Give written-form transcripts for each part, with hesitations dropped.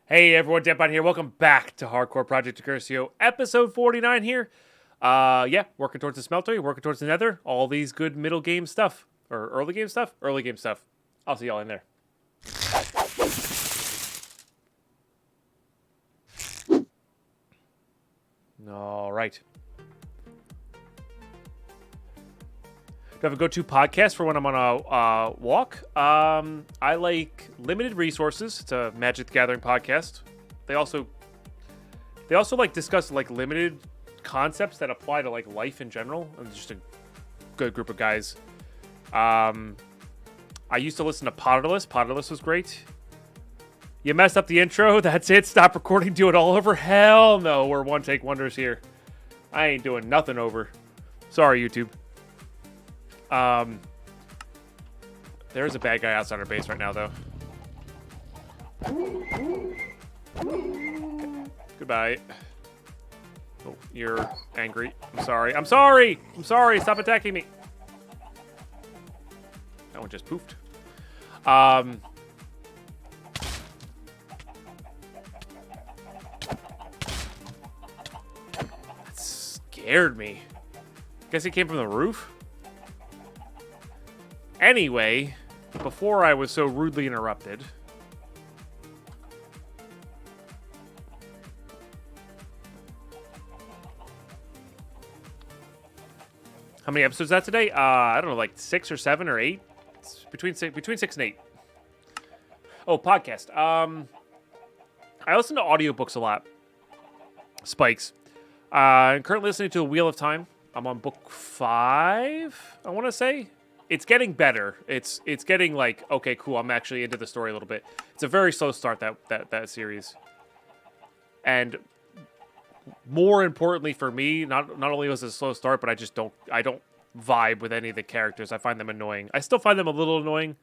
Hey everyone, Deadbot here. Welcome back to Hardcore Project Decursio, episode 49 here. Yeah, working towards the smeltery, working towards the nether, all these good middle game stuff. Or early game stuff? Early game stuff. I'll see y'all in there. Alright. Do I have a go-to podcast for when I'm on a walk? I like Limited Resources. It's a Magic the Gathering podcast. They also like discuss like limited concepts that apply to like life in general. And just a good group of guys. I used to listen to Potterless. Potterless was great. You messed up the intro. That's it. Stop recording. Do it all over. Hell no. We're one-take wonders here. I ain't doing nothing over. Sorry, YouTube. There's a bad guy outside our base right now, though. Okay. Goodbye. Oh, you're angry. I'm sorry. I'm sorry! I'm sorry! Stop attacking me! That one just poofed. That scared me. Guess he came from the roof? Anyway, before I was so rudely interrupted, how many episodes is that today? I don't know, like 6 or 7 or 8. It's between 6 and 8. Oh, podcast. I listen to audiobooks a lot. Spikes. I'm currently listening to The Wheel of Time. I'm on book 5, I want to say. It's getting better. It's getting like, okay, cool, I'm actually into the story a little bit. It's a very slow start, that series. And more importantly for me, not only was it a slow start, but I don't vibe with any of the characters. I find them annoying. I still find them a little annoying,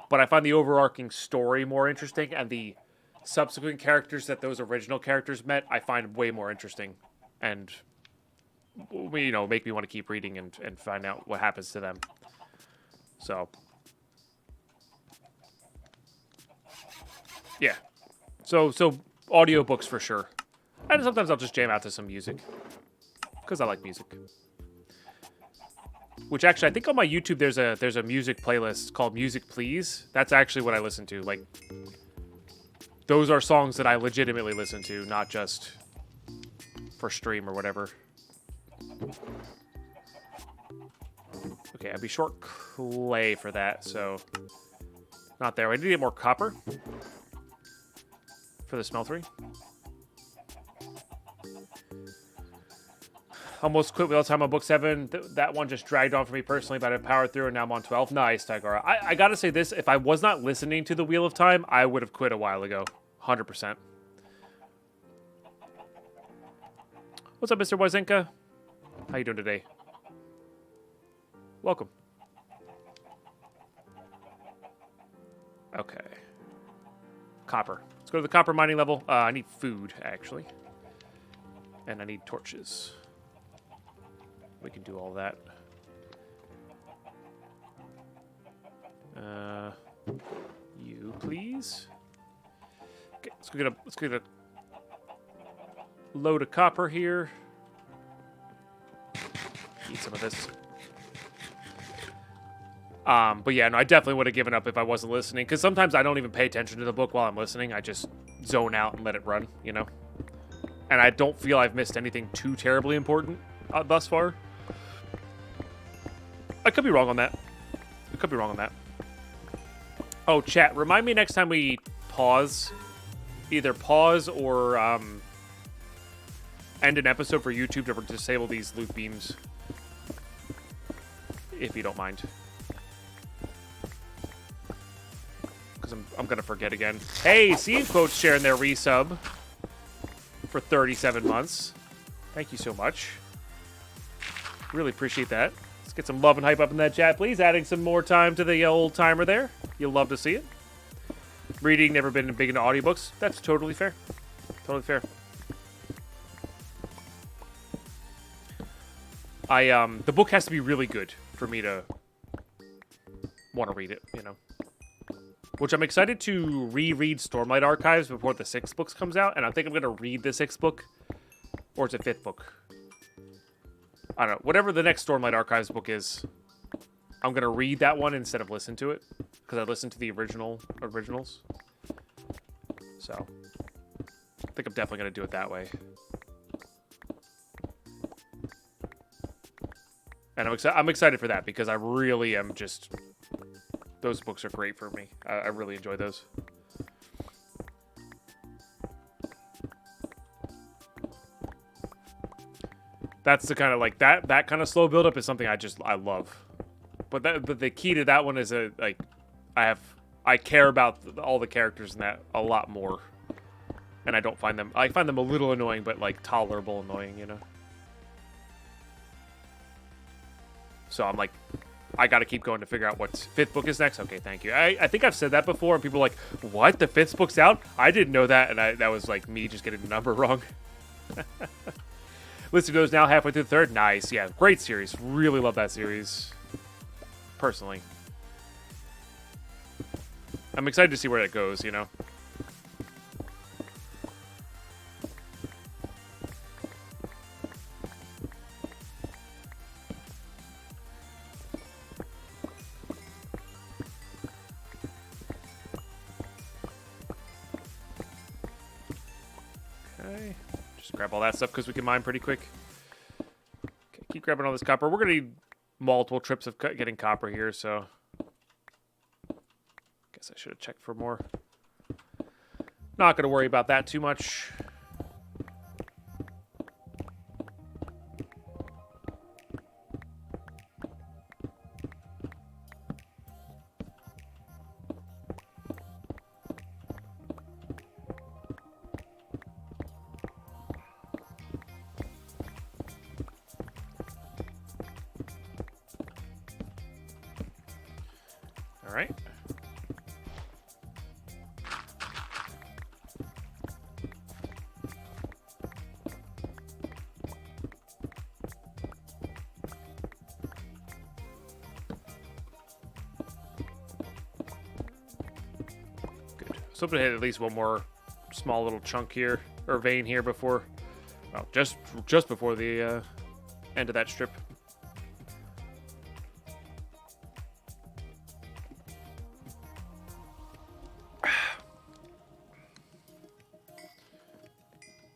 but I find the overarching story more interesting, and the subsequent characters that those original characters met, I find way more interesting. And, you know, make me want to keep reading and find out what happens to them. So, yeah. So audiobooks for sure. And sometimes I'll just jam out to some music. Because I like music. Which actually, I think on my YouTube there's a music playlist called Music Please. That's actually what I listen to. Like, those are songs that I legitimately listen to, not just for stream or whatever. Okay, I'd be short clay for that, so not there. I need to get more copper for the smeltery. Almost quit Wheel of Time on book 7. That one just dragged on for me personally, but I powered through and now I'm on 12. Nice, Tigara. I gotta say this, if I was not listening to the Wheel of Time, I would have quit a while ago. 100%. What's up, Mr. Wazenka? How you doing today? Welcome. Okay. Copper. Let's go to the copper mining level. I need food, actually. And I need torches. We can do all that. You, please. Okay, let's get a load of copper here. Eat some of this. But yeah, no, I definitely would have given up if I wasn't listening, because sometimes I don't even pay attention to the book while I'm listening. I just zone out and let it run, you know? And I don't feel I've missed anything too terribly important thus far. I could be wrong on that. Oh, chat, remind me next time we pause. Either pause or end an episode for YouTube to disable these loot beams. If you don't mind. I'm gonna forget again. Hey, Seeing Quotes sharing their resub for 37 months. Thank you so much. Really appreciate that. Let's get some love and hype up in that chat, please. Adding some more time to the old timer there. You'll love to see it. Reading, never been big into audiobooks. That's totally fair. Totally fair. The book has to be really good for me to want to read it, you know. which I'm excited to reread Stormlight Archives before the 6th book comes out, and I think I'm going to read the 6th book, or it's a 5th book. I don't know. Whatever the next Stormlight Archives book is, I'm going to read that one instead of listen to it, because I listened to the originals. So, I think I'm definitely going to do it that way. And I'm excited for that, because I really am just... Those books are great for me. I really enjoy those. That's the kind of, like, that kind of slow build-up is something I love. But the key to that one is, I care about all the characters in that a lot more. And I find them a little annoying, but, like, tolerable annoying, you know? So I'm like, I gotta keep going to figure out what 5th book is next. Okay, thank you. I think I've said that before, and people are like, what? The 5th book's out? I didn't know that, and that was like me just getting the number wrong. Listed goes now halfway through the 3rd. Nice. Yeah, great series. Really love that series. Personally. I'm excited to see where that goes, you know? Okay. Just grab all that stuff because we can mine pretty quick. Okay, keep grabbing all this copper. We're going to need multiple trips of getting copper here, so... Guess I should have checked for more. Not going to worry about that too much. All right. So I'm gonna hit at least one more small little chunk here, or vein here before, well, just before the end of that strip.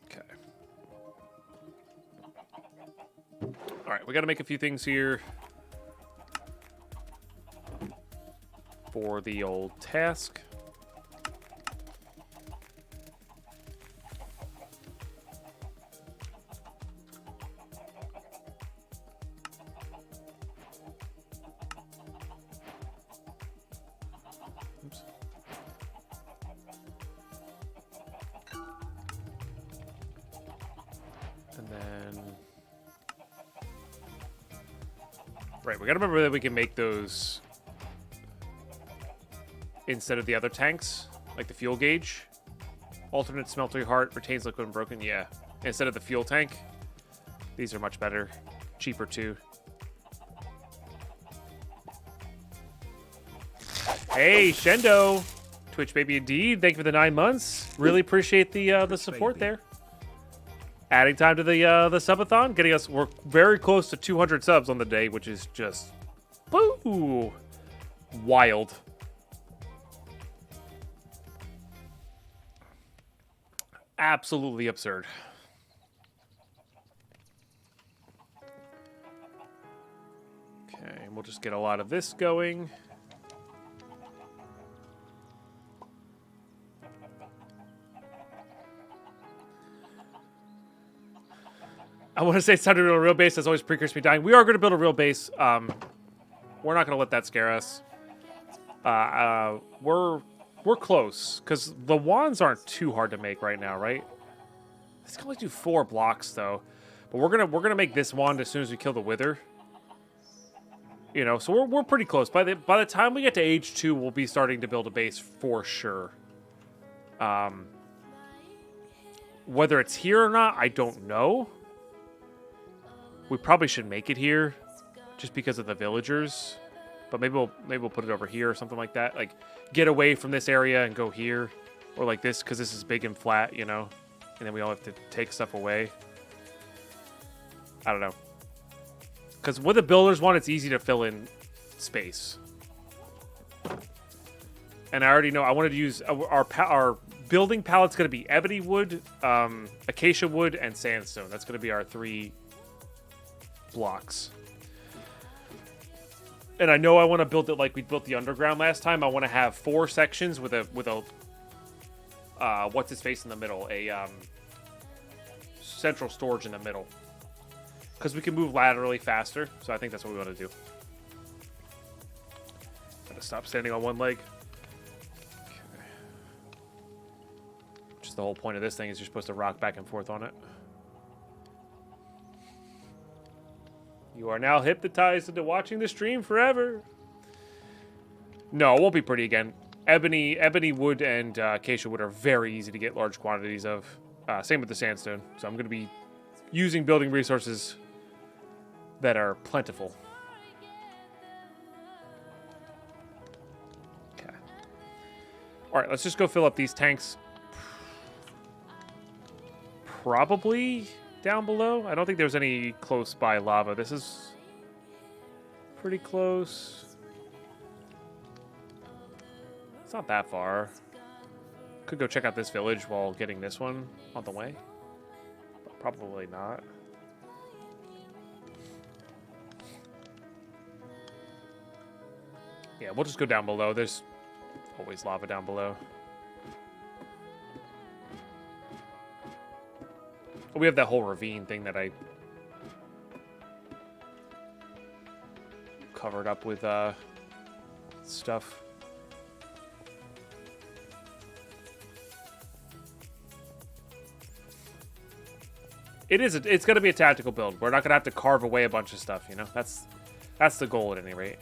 Okay. All right, we got to make a few things here for the old task. And then... Right, we gotta remember that we can make those instead of the other tanks, like the fuel gauge. Alternate smeltery heart, retains liquid when broken, yeah. Instead of the fuel tank. These are much better. Cheaper too. Hey, Shendo! Twitch baby indeed, thank you for the 9 months. Really appreciate the support there. Adding time to the subathon, getting us, we're very close to 200 subs on the day, which is just, woo, wild. Absolutely absurd. Okay, and we'll just get a lot of this going. I want to say it's time to build a real base. That's always precursor to me dying. We are going to build a real base. We're not going to let that scare us. We're close because the wands aren't too hard to make right now, right? This can only do 4 blocks though, but we're gonna make this wand as soon as we kill the wither. You know, so we're pretty close. By the time we get to age 2, we'll be starting to build a base for sure. Whether it's here or not, I don't know. We probably should make it here, just because of the villagers. But maybe we'll put it over here or something like that. Like, get away from this area and go here. Or like this, because this is big and flat, you know? And then we all have to take stuff away. I don't know. Because with the builder's one, it's easy to fill in space. And I already know I wanted to use our building palette's going to be ebony wood, acacia wood, and sandstone. That's going to be our 3 blocks. And I know I want to build it like we built the underground last time. I want to have 4 sections with a what's its face in the middle, a central storage in the middle, because we can move laterally faster. So I think that's what we want to do. Gotta stop standing on one leg. Okay. Just the whole point of this thing is you're supposed to rock back and forth on it. You are now hypnotized into watching the stream forever. No, it won't be pretty again. Ebony wood and acacia wood are very easy to get large quantities of. Same with the sandstone. So I'm going to be using building resources that are plentiful. Okay. All right, let's just go fill up these tanks. Probably down below. I don't think there's any close by lava. This is pretty close. It's not that far. Could go check out this village while getting this one on the way. But probably not. Yeah, we'll just go down below. There's always lava down below. We have that whole ravine thing that I covered up with stuff. It's going to be a tactical build. We're not going to have to carve away a bunch of stuff, you know? That's the goal at any rate.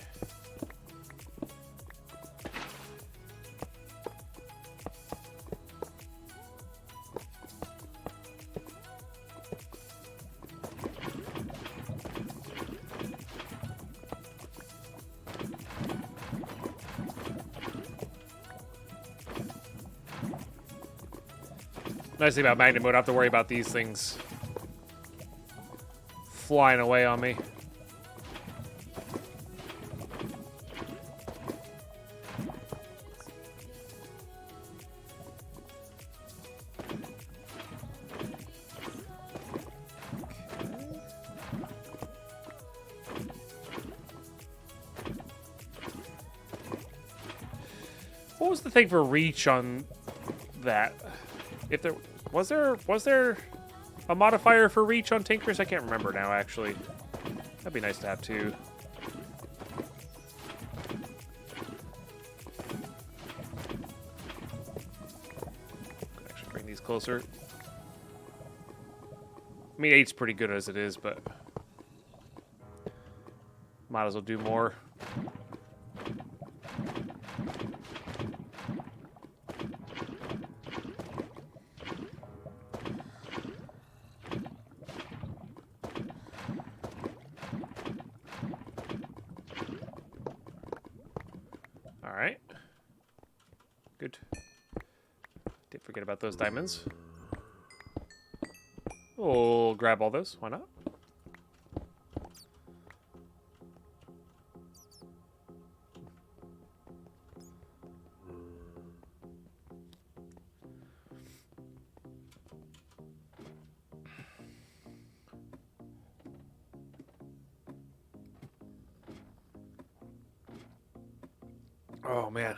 Nice thing about magnet mode, I don't have to worry about these things flying away on me. What was the thing for reach on that? If there was there a modifier for reach on Tinkers? I can't remember now, actually. That'd be nice to have too. Could actually bring these closer. I mean, 8's pretty good as it is, but might as well do more. About those diamonds. We'll grab all those. Why not? Oh man.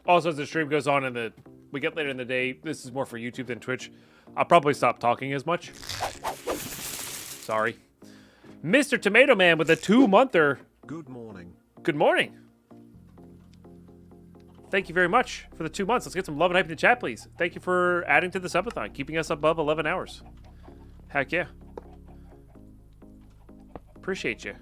Also, as the stream goes on and we get later in the day, this is more for YouTube than Twitch. I'll probably stop talking as much. Sorry. Mr. Tomato Man with a 2-monther. Good morning. Good morning. Thank you very much for the 2 months. Let's get some love and hype in the chat, please. Thank you for adding to the subathon, keeping us above 11 hours. Heck yeah. Appreciate you.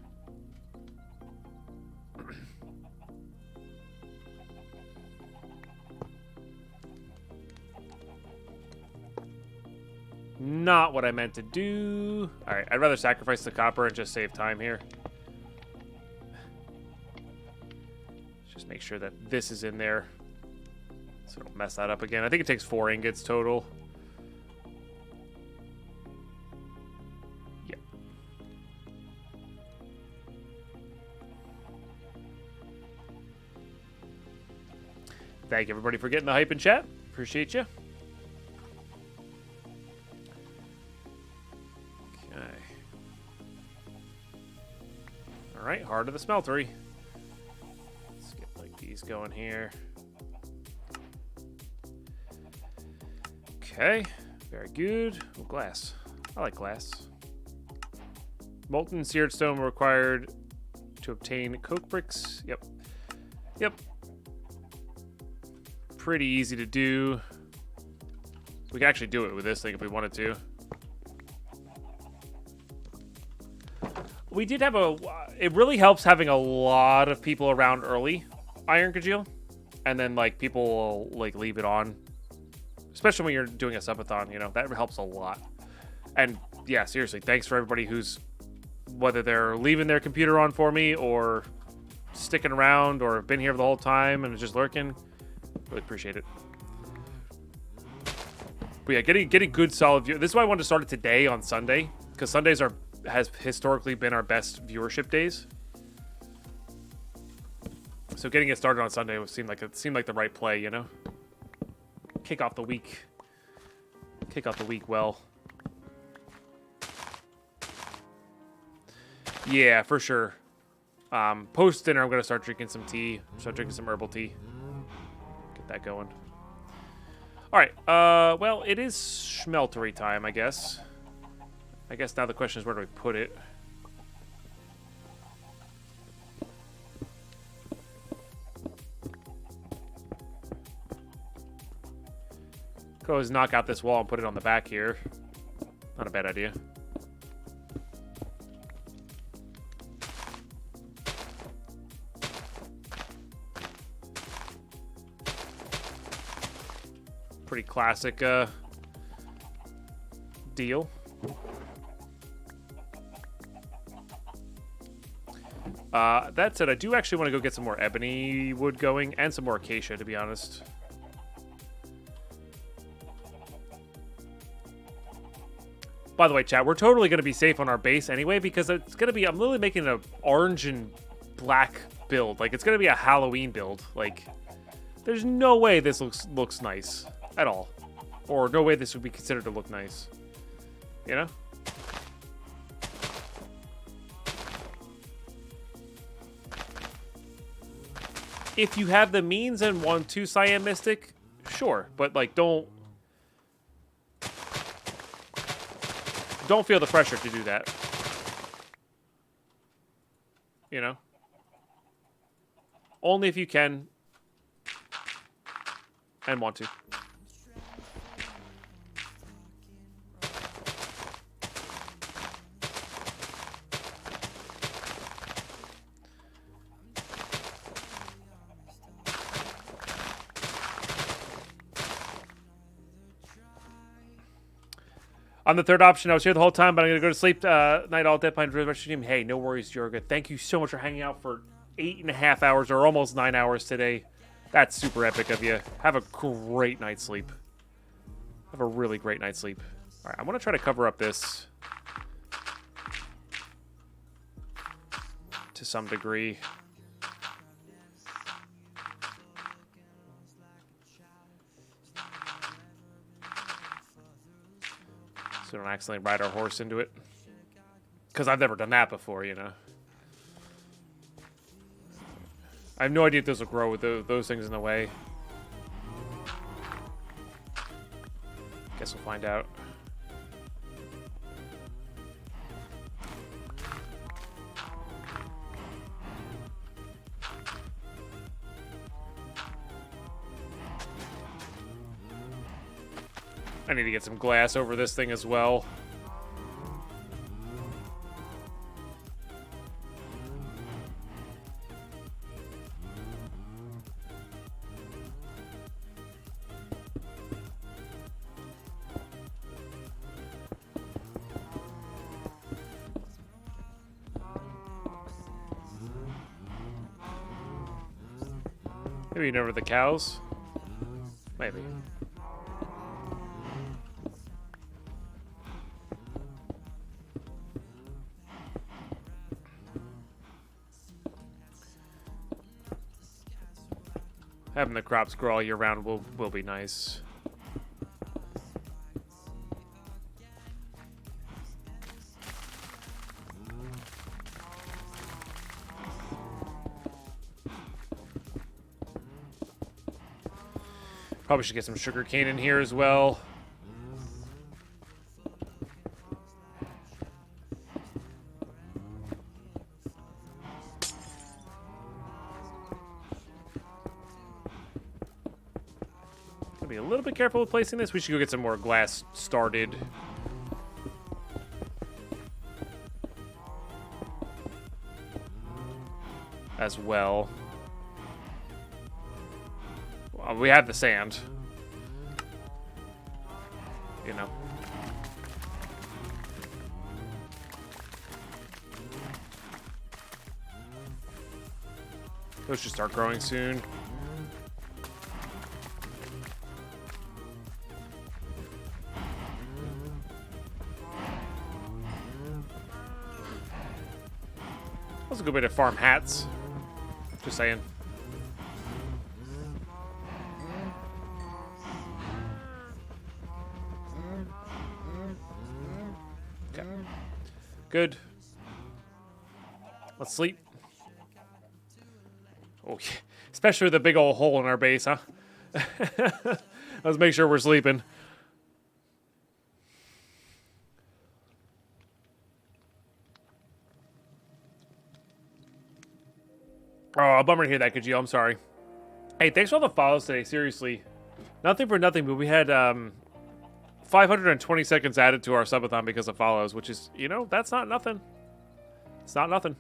Not what I meant to do. All right, I'd rather sacrifice the copper and just save time here. sure that this is in there. So don't mess that up again. I think it takes 4 ingots total. Yeah. Thank you, everybody, for getting the hype in chat. Appreciate you. Okay. All right, Heart of the Smeltery. Let's get like these going here. Okay, very good. Oh, glass. I like glass. Molten seared stone required to obtain coke bricks. Yep. Yep. Pretty easy to do. We can actually do it with this thing if we wanted to. We did have a... It really helps having a lot of people around early, Iron Congeal. And then, like, people will, like, leave it on. Especially when you're doing a subathon, you know. That helps a lot. And, yeah, seriously, thanks for everybody who's... Whether they're leaving their computer on for me or sticking around or have been here the whole time and just lurking. Really appreciate it. But yeah, getting good solid view. This is why I wanted to start it today on Sunday, because Sundays has historically been our best viewership days. So getting it started on Sunday seemed like the right play, you know. Kick off the week well. Yeah, for sure. Post dinner, I'm gonna start drinking some tea. Start drinking some herbal tea. Get that going. All right. Well, it is schmeltery time, I guess. I guess now the question is, where do we put it? Go always knock out this wall and put it on the back here. Not a bad idea. Pretty classic deal. That said, I do actually want to go get some more ebony wood going and some more acacia, to be honest. By the way, chat, we're totally going to be safe on our base anyway, because it's going to be, I'm literally making an orange and black build. Like, it's going to be a Halloween build. Like, there's no way this looks nice at all. Or no way this would be considered to look nice. You know? If you have the means and want to Cyan Mystic, sure. But, like, don't feel the pressure to do that. You know? Only if you can and want to. On the third option, I was here the whole time, but I'm going to go to sleep night all dead pine river stream. Hey, no worries, Jorga. Thank you so much for hanging out for 8.5 hours or almost 9 hours today. That's super epic of you. Have a great night's sleep. Have a really great night's sleep. All right, I want to try to cover up this to some degree. So we don't accidentally ride our horse into it. Because I've never done that before, you know. I have no idea if those will grow with those things in the way. Guess we'll find out. I need to get some glass over this thing as well. Maybe never the cows. Maybe. Having the crops grow all year round will be nice. Probably should get some sugar cane in here as well. Gotta be a little bit careful with placing this. We should go get some more glass started. As well. We have the sand. You know. Those should start growing soon. That's a good way to farm hats. Just saying. Okay. Good. Let's sleep. Oh, yeah. Especially with the big old hole in our base, huh? Let's make sure we're sleeping. Oh, a bummer to hear that, Kajio. I'm sorry. Hey, thanks for all the follows today. Seriously. Nothing for nothing, but we had 520 seconds added to our subathon because of follows, which is, you know, that's not nothing. It's not nothing.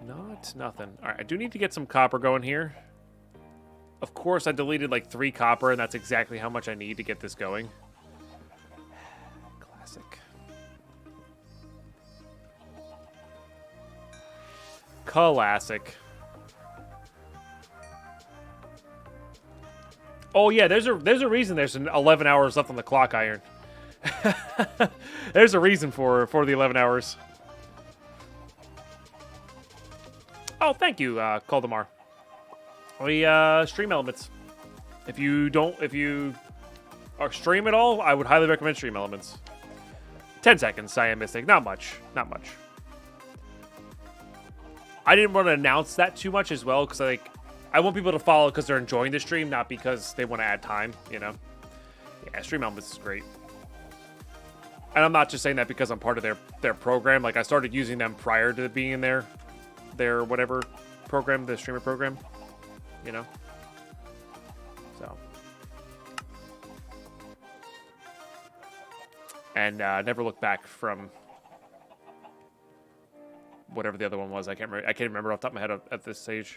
Not nothing. All right, I do need to get some copper going here. Of course, I deleted like 3 copper, and that's exactly how much I need to get this going. Classic. Classic. Oh yeah, there's a reason there's 11 hours left on the clock, Iron. There's a reason for the 11 hours. Oh, thank you, Kaldemar. We stream elements. If you are stream at all, I would highly recommend stream elements. 10 seconds, Cyan Mystic. Not much. Not much. I didn't want to announce that too much as well, because I want people to follow because they're enjoying the stream, not because they want to add time, you know? Yeah, stream elements is great. And I'm not just saying that because I'm part of their program. Like, I started using them prior to being in their whatever program, the streamer program, you know? So. And never look back from whatever the other one was. I can't remember off the top of my head at this stage.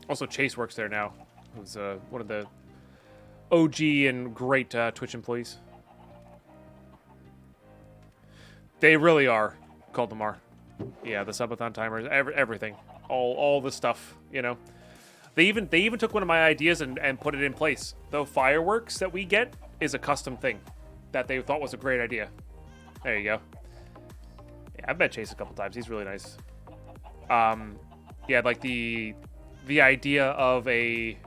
Also, Chase works there now. Who's one of the OG and great Twitch employees. They really are. Called them are. Yeah, the subathon timers, everything, all the stuff. You know, they even took one of my ideas and put it in place. The fireworks that we get is a custom thing that they thought was a great idea. There you go. Yeah, I've met Chase a couple times. He's really nice. Yeah, like the idea of a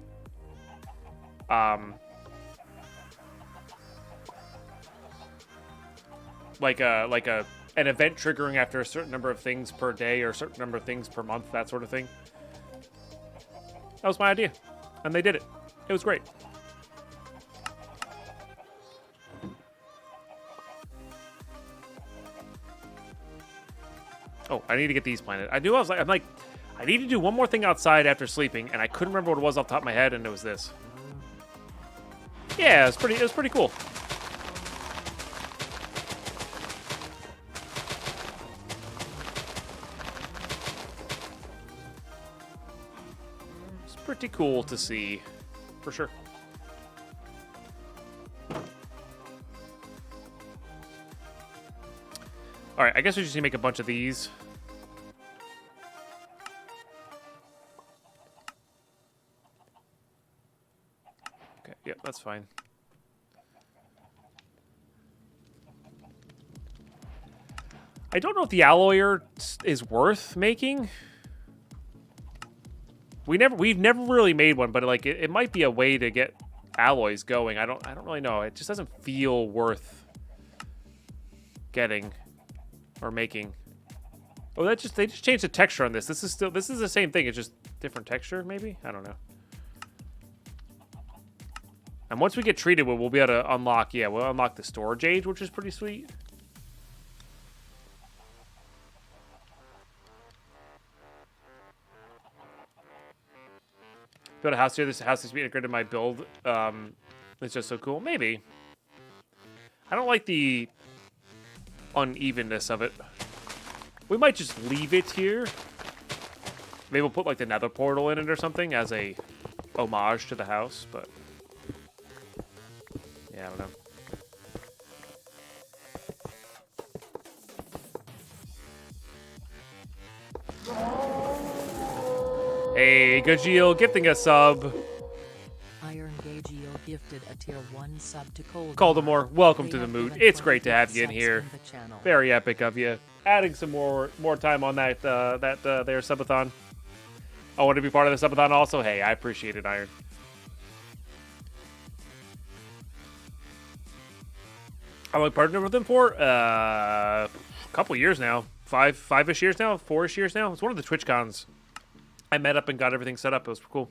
like an event triggering after a certain number of things per day or a certain number of things per month, that sort of thing. That was my idea, and they did it. It was great. Oh, I need to get these planted. I'm like, I need to do one more thing outside after sleeping, and I couldn't remember what it was off the top of my head, and it was this. Yeah, it was pretty cool. It's pretty cool to see, for sure. All right, I guess we just need to make a bunch of these. Okay, yep, that's fine. I don't know if the alloyer is worth making. We've never really made one, but like it might be a way to get alloys going. I don't really know. It just doesn't feel worth getting or making. Oh, they just changed the texture on this. This is the same thing. It's just different texture, maybe. I don't know. And once we get treated, we'll be able to unlock. Yeah, we'll unlock the storage age, which is pretty sweet. Build a house here. This house is being integrated in my build. It's just so cool. Maybe. I don't like the unevenness of it. We might just leave it here. Maybe we'll put like the nether portal in it or something as a homage to the house, but yeah, I don't know. Hey, Gajeel, gifting a sub. Iron Gajeel gifted a tier 1 sub to Coldamore, welcome to the mood. It's great to have you in here. Very epic of you. Adding some more time on that their subathon. I want to be part of the subathon also. Hey, I appreciate it, Iron. I'm like partnered with them for a couple years now. Five-ish years now, 4-ish years now. It's one of the Twitch cons. I met up and got everything set up. It was cool.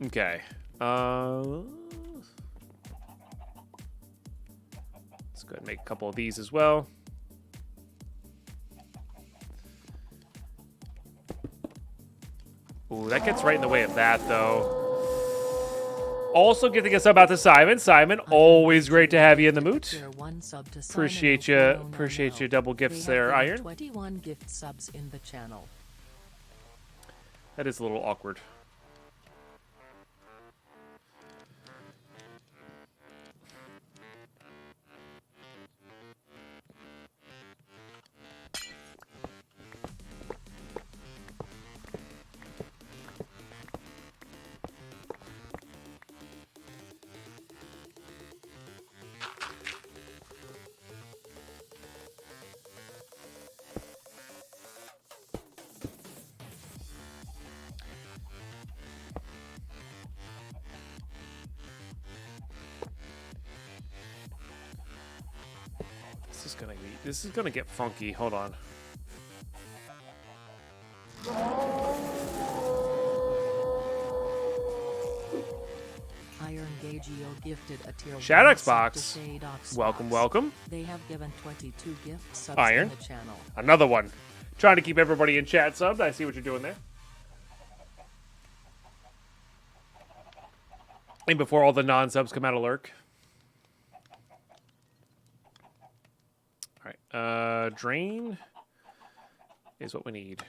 Okay. Let's go ahead and make a couple of these as well. Ooh, that gets right in the way of that, though. Also getting us about to Simon. Simon, always great to have you in the moot. Appreciate you. Appreciate your double gifts there, Iron. 21 gift subs in the channel. That is a little awkward. This is gonna get funky. Hold on. Iron Gageo gifted a tier Shadox Box. Welcome, welcome. They have given 22 gift subs Iron. in the channel. Another one. Trying to keep everybody in chat subbed. I see what you're doing there. And before all the non-subs come out of lurk. Alright, drain is what we need.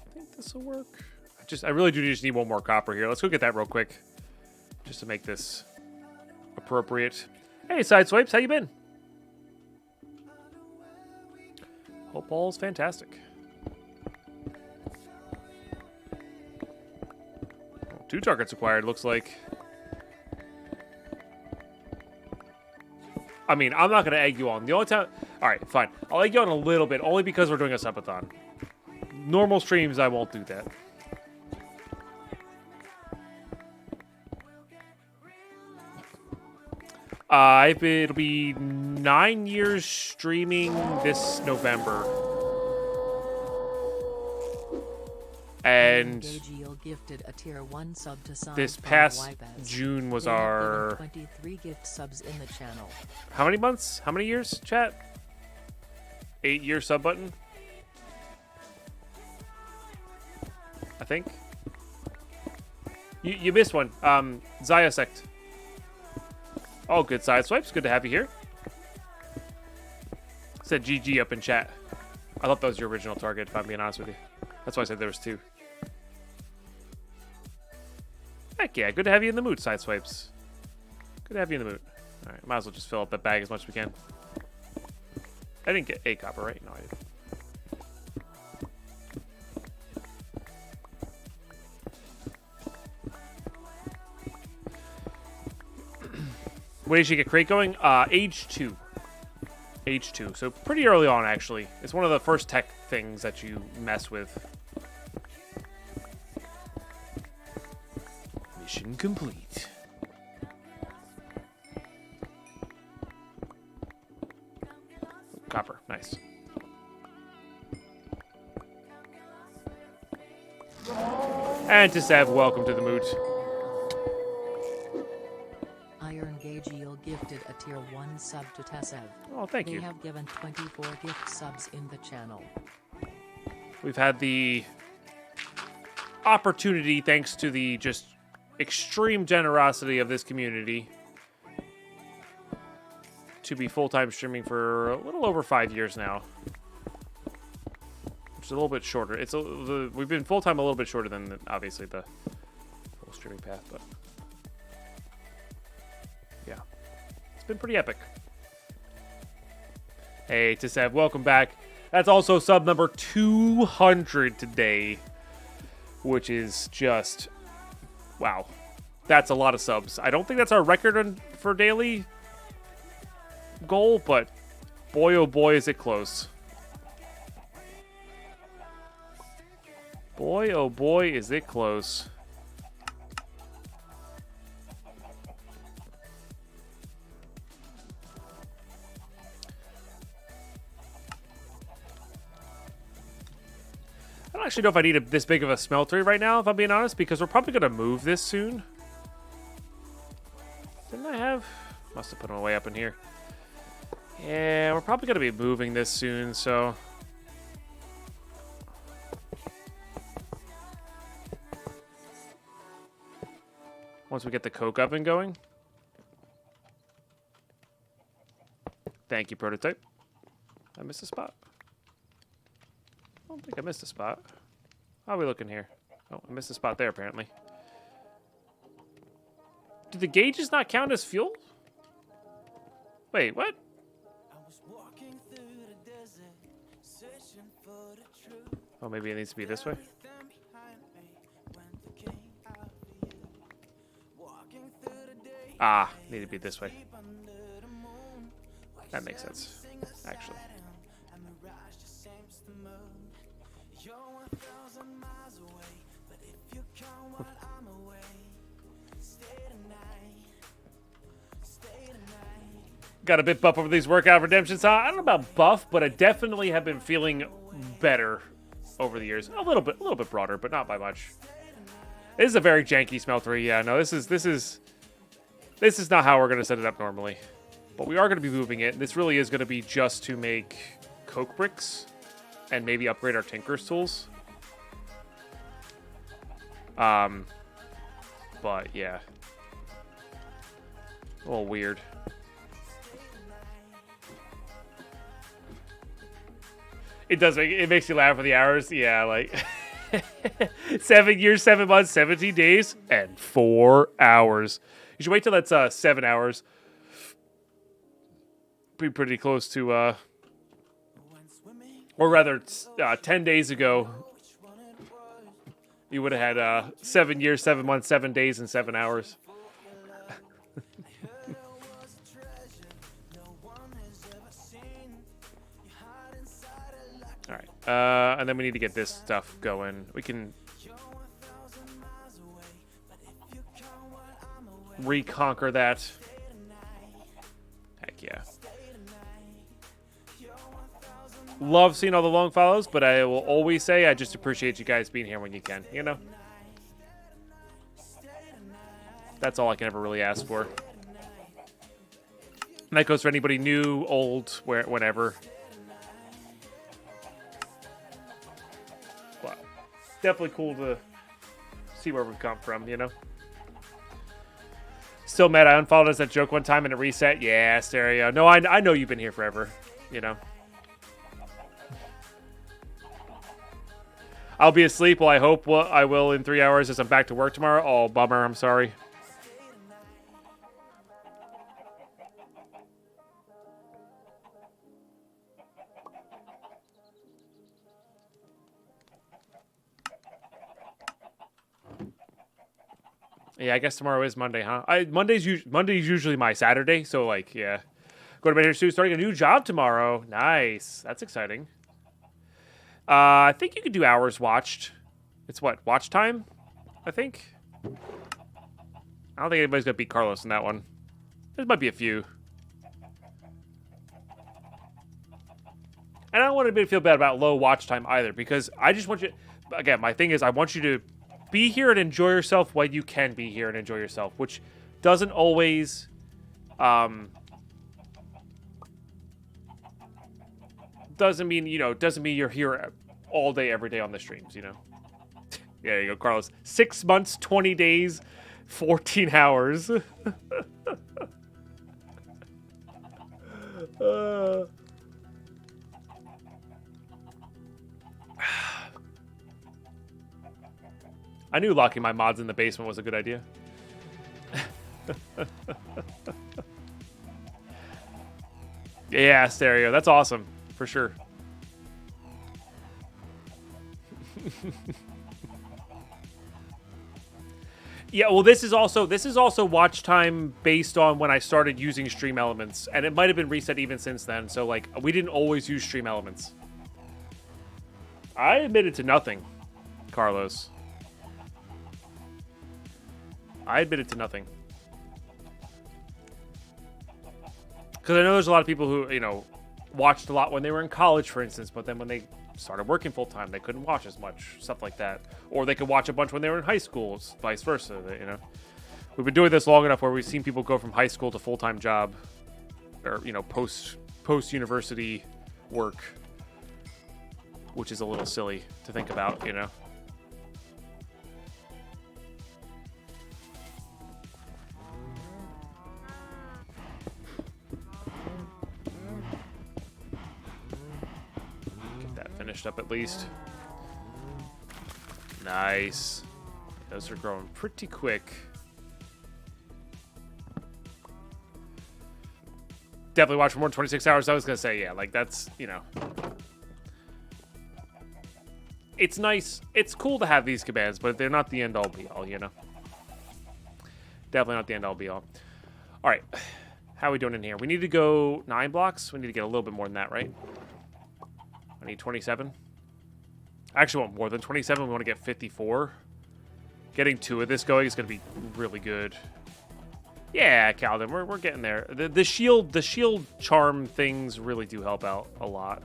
I think this will work. I really do just need one more copper here. Let's go get that real quick. Just to make this appropriate. Hey, Sideswipes, how you been? Hope all's fantastic. Oh, 2 targets acquired, looks like. I mean, I'm not going to egg you on. The only time... Alright, fine. I'll egg you on a little bit, only because we're doing a subathon. Normal streams, I won't do that. It'll be 9 years streaming this November. And gifted a tier 1 sub to this past June was our 23 gift subs in the channel. How many months? How many years, chat? 8-year sub button? I think. You missed one. Ziosect. All good side swipes. Good to have you here. Said GG up in chat. I thought that was your original target, if I'm being honest with you. That's why I said there was 2. Heck yeah, good to have you in the mood, side swipes. Good to have you in the mood. Alright, might as well just fill up that bag as much as we can. I didn't get a copper, right? No, I didn't. When did you get crate going? Age 2. Age 2. So pretty early on, actually. It's one of the first tech things that you mess with. Mission complete. Copper. Nice. And to Sev, welcome to the mood. Iron Gagiel gifted a tier 1 sub to Tesev. Oh, thank you. They have given 24 gift subs in the channel. We've had the opportunity, thanks to the just extreme generosity of this community, to be full-time streaming for a little over 5 years now. Which is a little bit shorter. We've been full-time a little bit shorter than, obviously, the full streaming path, but yeah. It's been pretty epic. Hey, Tisev, welcome back. That's also sub number 200 today, which is just, wow. That's a lot of subs. I don't think that's our record for daily goal, but boy, oh boy, is it close. Boy, oh boy, is it close. I don't actually know if I need this big of a smeltery right now, if I'm being honest, because we're probably going to move this soon. Didn't I have? Must have put them way up in here. Yeah, we're probably going to be moving this soon, so once we get the coke oven going. Thank you, Prototype. I missed a spot. I don't think I missed a spot. How are we looking here? Oh, I missed a spot there, apparently. Do the gauges not count as fuel? Wait, what? Oh, maybe it needs to be this way? Ah, need to be this way. That makes sense, actually. Got a bit buff over these workout redemptions. I don't know about buff, but I definitely have been feeling better over the years. A little bit broader, but not by much. This is a very janky smeltery. Yeah, no, this is not how we're gonna set it up normally. But we are gonna be moving it. This really is gonna be just to make coke bricks and maybe upgrade our Tinker's tools. But yeah, a little weird. It does it makes you laugh for the hours. Yeah, like 7 years, 7 months, 17 days, and 4 hours. You should wait till that's 7 hours. Be pretty close to or rather 10 days ago you would have had 7 years, 7 months, 7 days, and 7 hours. All right, and then we need to get this stuff going. We can reconquer that. Heck yeah. Love seeing all the long follows, but I will always say I just appreciate you guys being here when you can, you know? That's all I can ever really ask for. And that goes for anybody new, old, whenever. Wow. Definitely cool to see where we've come from, you know? Still mad I unfollowed us that joke one time and it reset. Yeah, Stereo. No, I know you've been here forever. You know. I'll be asleep. Well, I hope I will in 3 hours as I'm back to work tomorrow. Oh, bummer. I'm sorry. Yeah, I guess tomorrow is Monday, huh? Monday's usually my Saturday, so like, yeah. Go to bed here soon. Starting a new job tomorrow. Nice. That's exciting. I think you could do hours watched. It's what? Watch time? I think. I don't think anybody's gonna beat Carlos in that one. There might be a few. And I don't want anybody to feel bad about low watch time either, because I just want you. Again, my thing is I want you to be here and enjoy yourself while you can be here and enjoy yourself, which doesn't always doesn't mean you're here all day every day on the streams, you know. Yeah, there you go, Carlos. 6 months, 20 days, 14 hours. I knew locking my mods in the basement was a good idea. Yeah, Stereo. That's awesome. For sure. Yeah, well, this is also watch time based on when I started using Stream Elements, and it might have been reset even since then. So like, we didn't always use Stream Elements. I admitted to nothing, Carlos. I admitted to nothing. Because I know there's a lot of people who, you know, watched a lot when they were in college, for instance, but then when they started working full-time, they couldn't watch as much, stuff like that. Or they could watch a bunch when they were in high school, vice versa, you know. We've been doing this long enough where we've seen people go from high school to full-time job, or, you know, post-university work, which is a little silly to think about, you know. Finished up at least. Nice. Those are growing pretty quick. Definitely watch for more than 26 hours. I was gonna say, yeah, like that's, you know. It's nice. It's cool to have these commands, but they're not the end all be all, you know. Definitely not the end all be all. All right. How are we doing in here? We need to go 9 blocks. We need to get a little bit more than that, right? I need 27. I actually want more than 27. We want to get 54. Getting 2 of this going is going to be really good. Yeah, Calvin, we're getting there. The shield charm things really do help out a lot.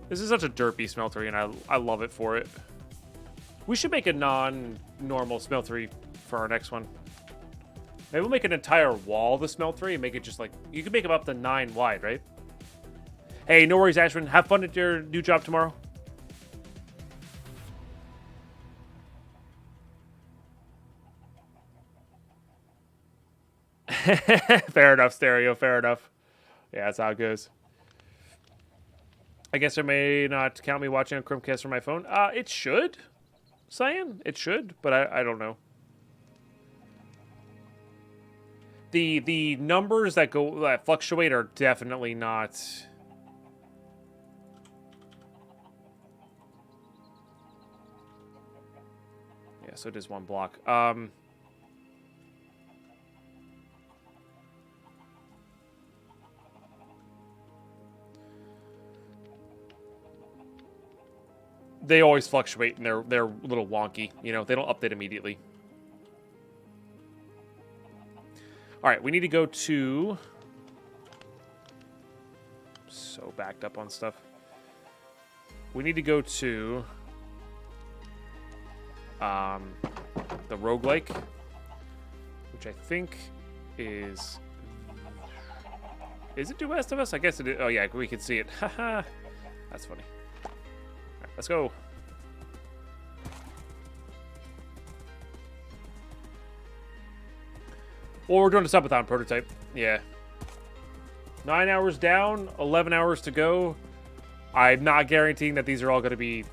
This is such a derpy smeltery, and I love it for it. We should make a non-normal smeltery for our next one. Maybe we'll make an entire wall of the smeltery and make it just like... You can make them up to 9 wide, right? Hey, no worries, Ashwin. Have fun at your new job tomorrow. Fair enough, Stereo. Fair enough. Yeah, that's how it goes. I guess I may not count me watching on Chromecast from my phone. It should, Cyan. It should, but I don't know. The numbers that fluctuate are definitely not. Yeah, so it is 1 block. They always fluctuate and they're a little wonky, you know, they don't update immediately. All right, we need to go to... So backed up on stuff. We need to go to... the roguelike, which I think is... Is it due west of us? I guess it is. Oh, yeah, we can see it. Haha. That's funny. All right, let's go. Well, we're doing a subathon prototype. Yeah. 9 hours down, 11 hours to go. I'm not guaranteeing that these are all going to be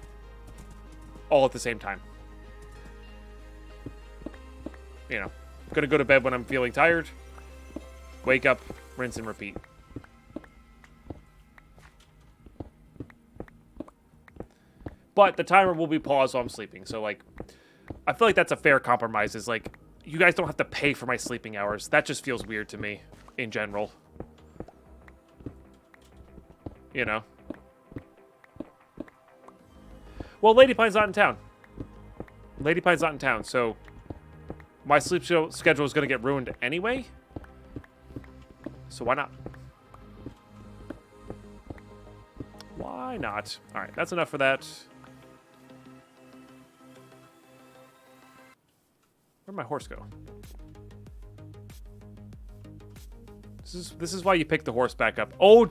all at the same time. You know, going to go to bed when I'm feeling tired. Wake up, rinse and repeat. But the timer will be paused while I'm sleeping. So, like, I feel like that's a fair compromise. Is like, you guys don't have to pay for my sleeping hours. That just feels weird to me in general. You know. Well, Lady Pine's not in town. Lady Pine's not in town, so my sleep schedule is going to get ruined anyway. So why not? Why not? All right, that's enough for that. Where'd my horse go? This is why you pick the horse back up. Oh!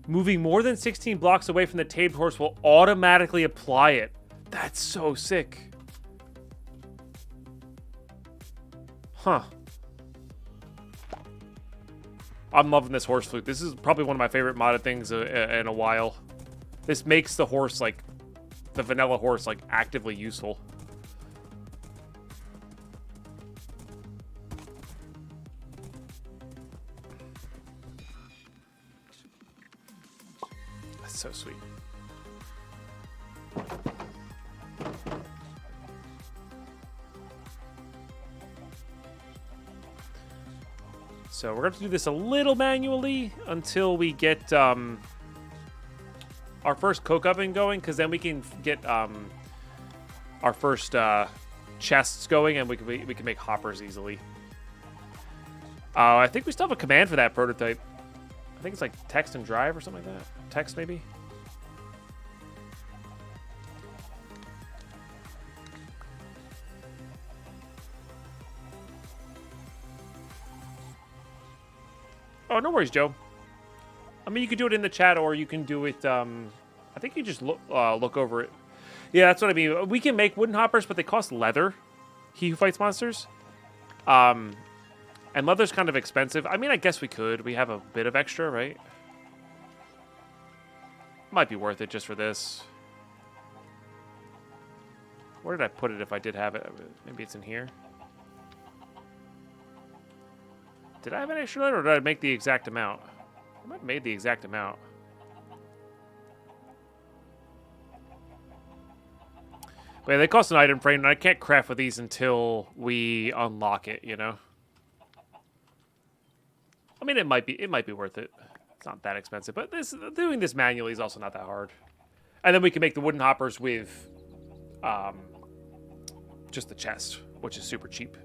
Moving more than 16 blocks away from the tamed horse will automatically apply it. That's so sick. Huh. I'm loving this horse flute. This is probably one of my favorite modded things in a while. This makes the horse, like, the vanilla horse, like, actively useful. That's so sweet. So we're going to do this a little manually until we get our first coke oven going, because then we can get our first chests going, and we can make hoppers easily. I think we still have a command for that prototype. I think it's like text and drive or something like that. Text, maybe? Oh, no worries, Joe. I mean, you could do it in the chat, or you can do it, I think you just look over it. Yeah, that's what I mean. We can make wooden hoppers, but they cost leather. He Who Fights Monsters. And leather's kind of expensive. I mean, I guess we could. We have a bit of extra, right? Might be worth it just for this. Where did I put it if I did have it? Maybe it's in here. Did I have an extra letter, or did I make the exact amount? I might have made the exact amount. But yeah, they cost an item frame, and I can't craft with these until we unlock it, you know? I mean, it might be worth it. It's not that expensive, but doing this manually is also not that hard. And then we can make the wooden hoppers with just the chest, which is super cheap.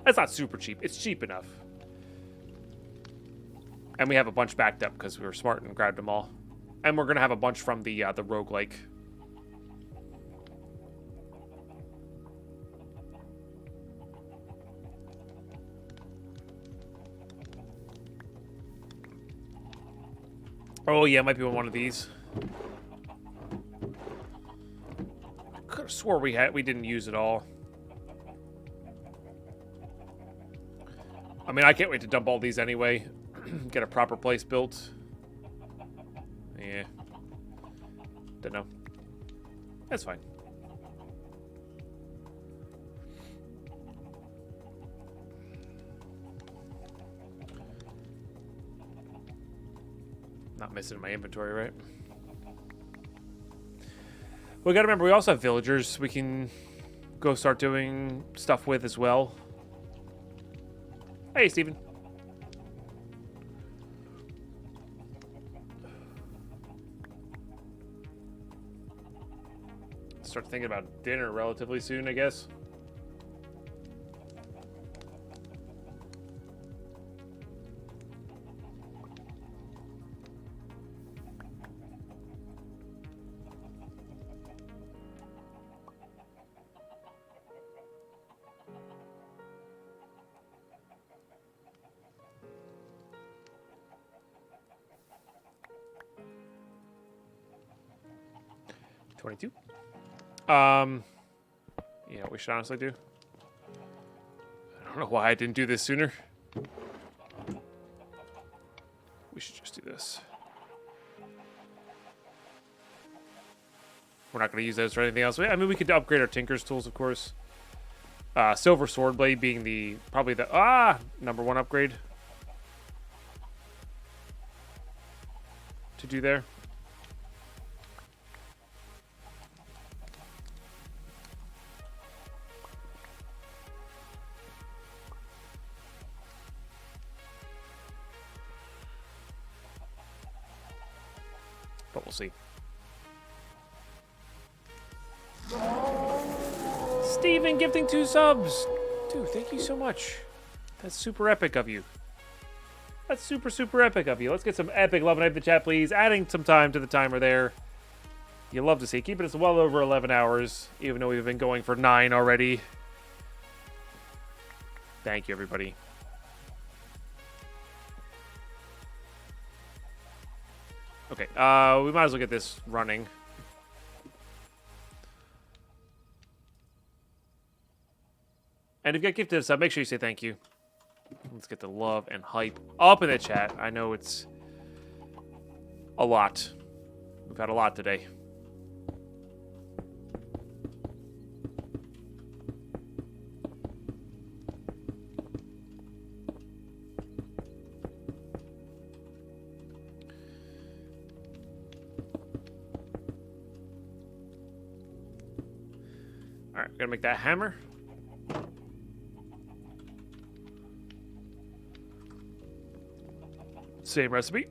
That's not super cheap. It's cheap enough. And we have a bunch backed up because we were smart and grabbed them all. And we're going to have a bunch from the roguelike. Oh, yeah, it might be one of these. I could have swore we didn't use it all. I mean, I can't wait to dump all these anyway. Get a proper place built. Yeah. Don't know. That's fine. Not missing my inventory, right? We gotta remember, we also have villagers we can go start doing stuff with as well. Hey, Steven. Start thinking about dinner relatively soon, I guess. Yeah, we should honestly do. don't know why I didn't do this sooner. We should just do this. We're not going to use those for anything else. I mean, we could upgrade our Tinker's tools, of course. Silver Sword Blade being probably the #1 upgrade to do there. But we'll see. Steven gifting 2 subs. Dude, thank you so much. That's super epic of you. That's super, super epic of you. Let's get some epic love and hype in the chat, please. Adding some time to the timer there. You love to see. Keeping us well over 11 hours, even though we've been going for 9 already. Thank you, everybody. Okay, we might as well get this running. And if you got gifted a sub, make sure you say thank you. Let's get the love and hype up in the chat. I know it's a lot. We've had a lot today. All right, we're gonna make that hammer. Same recipe.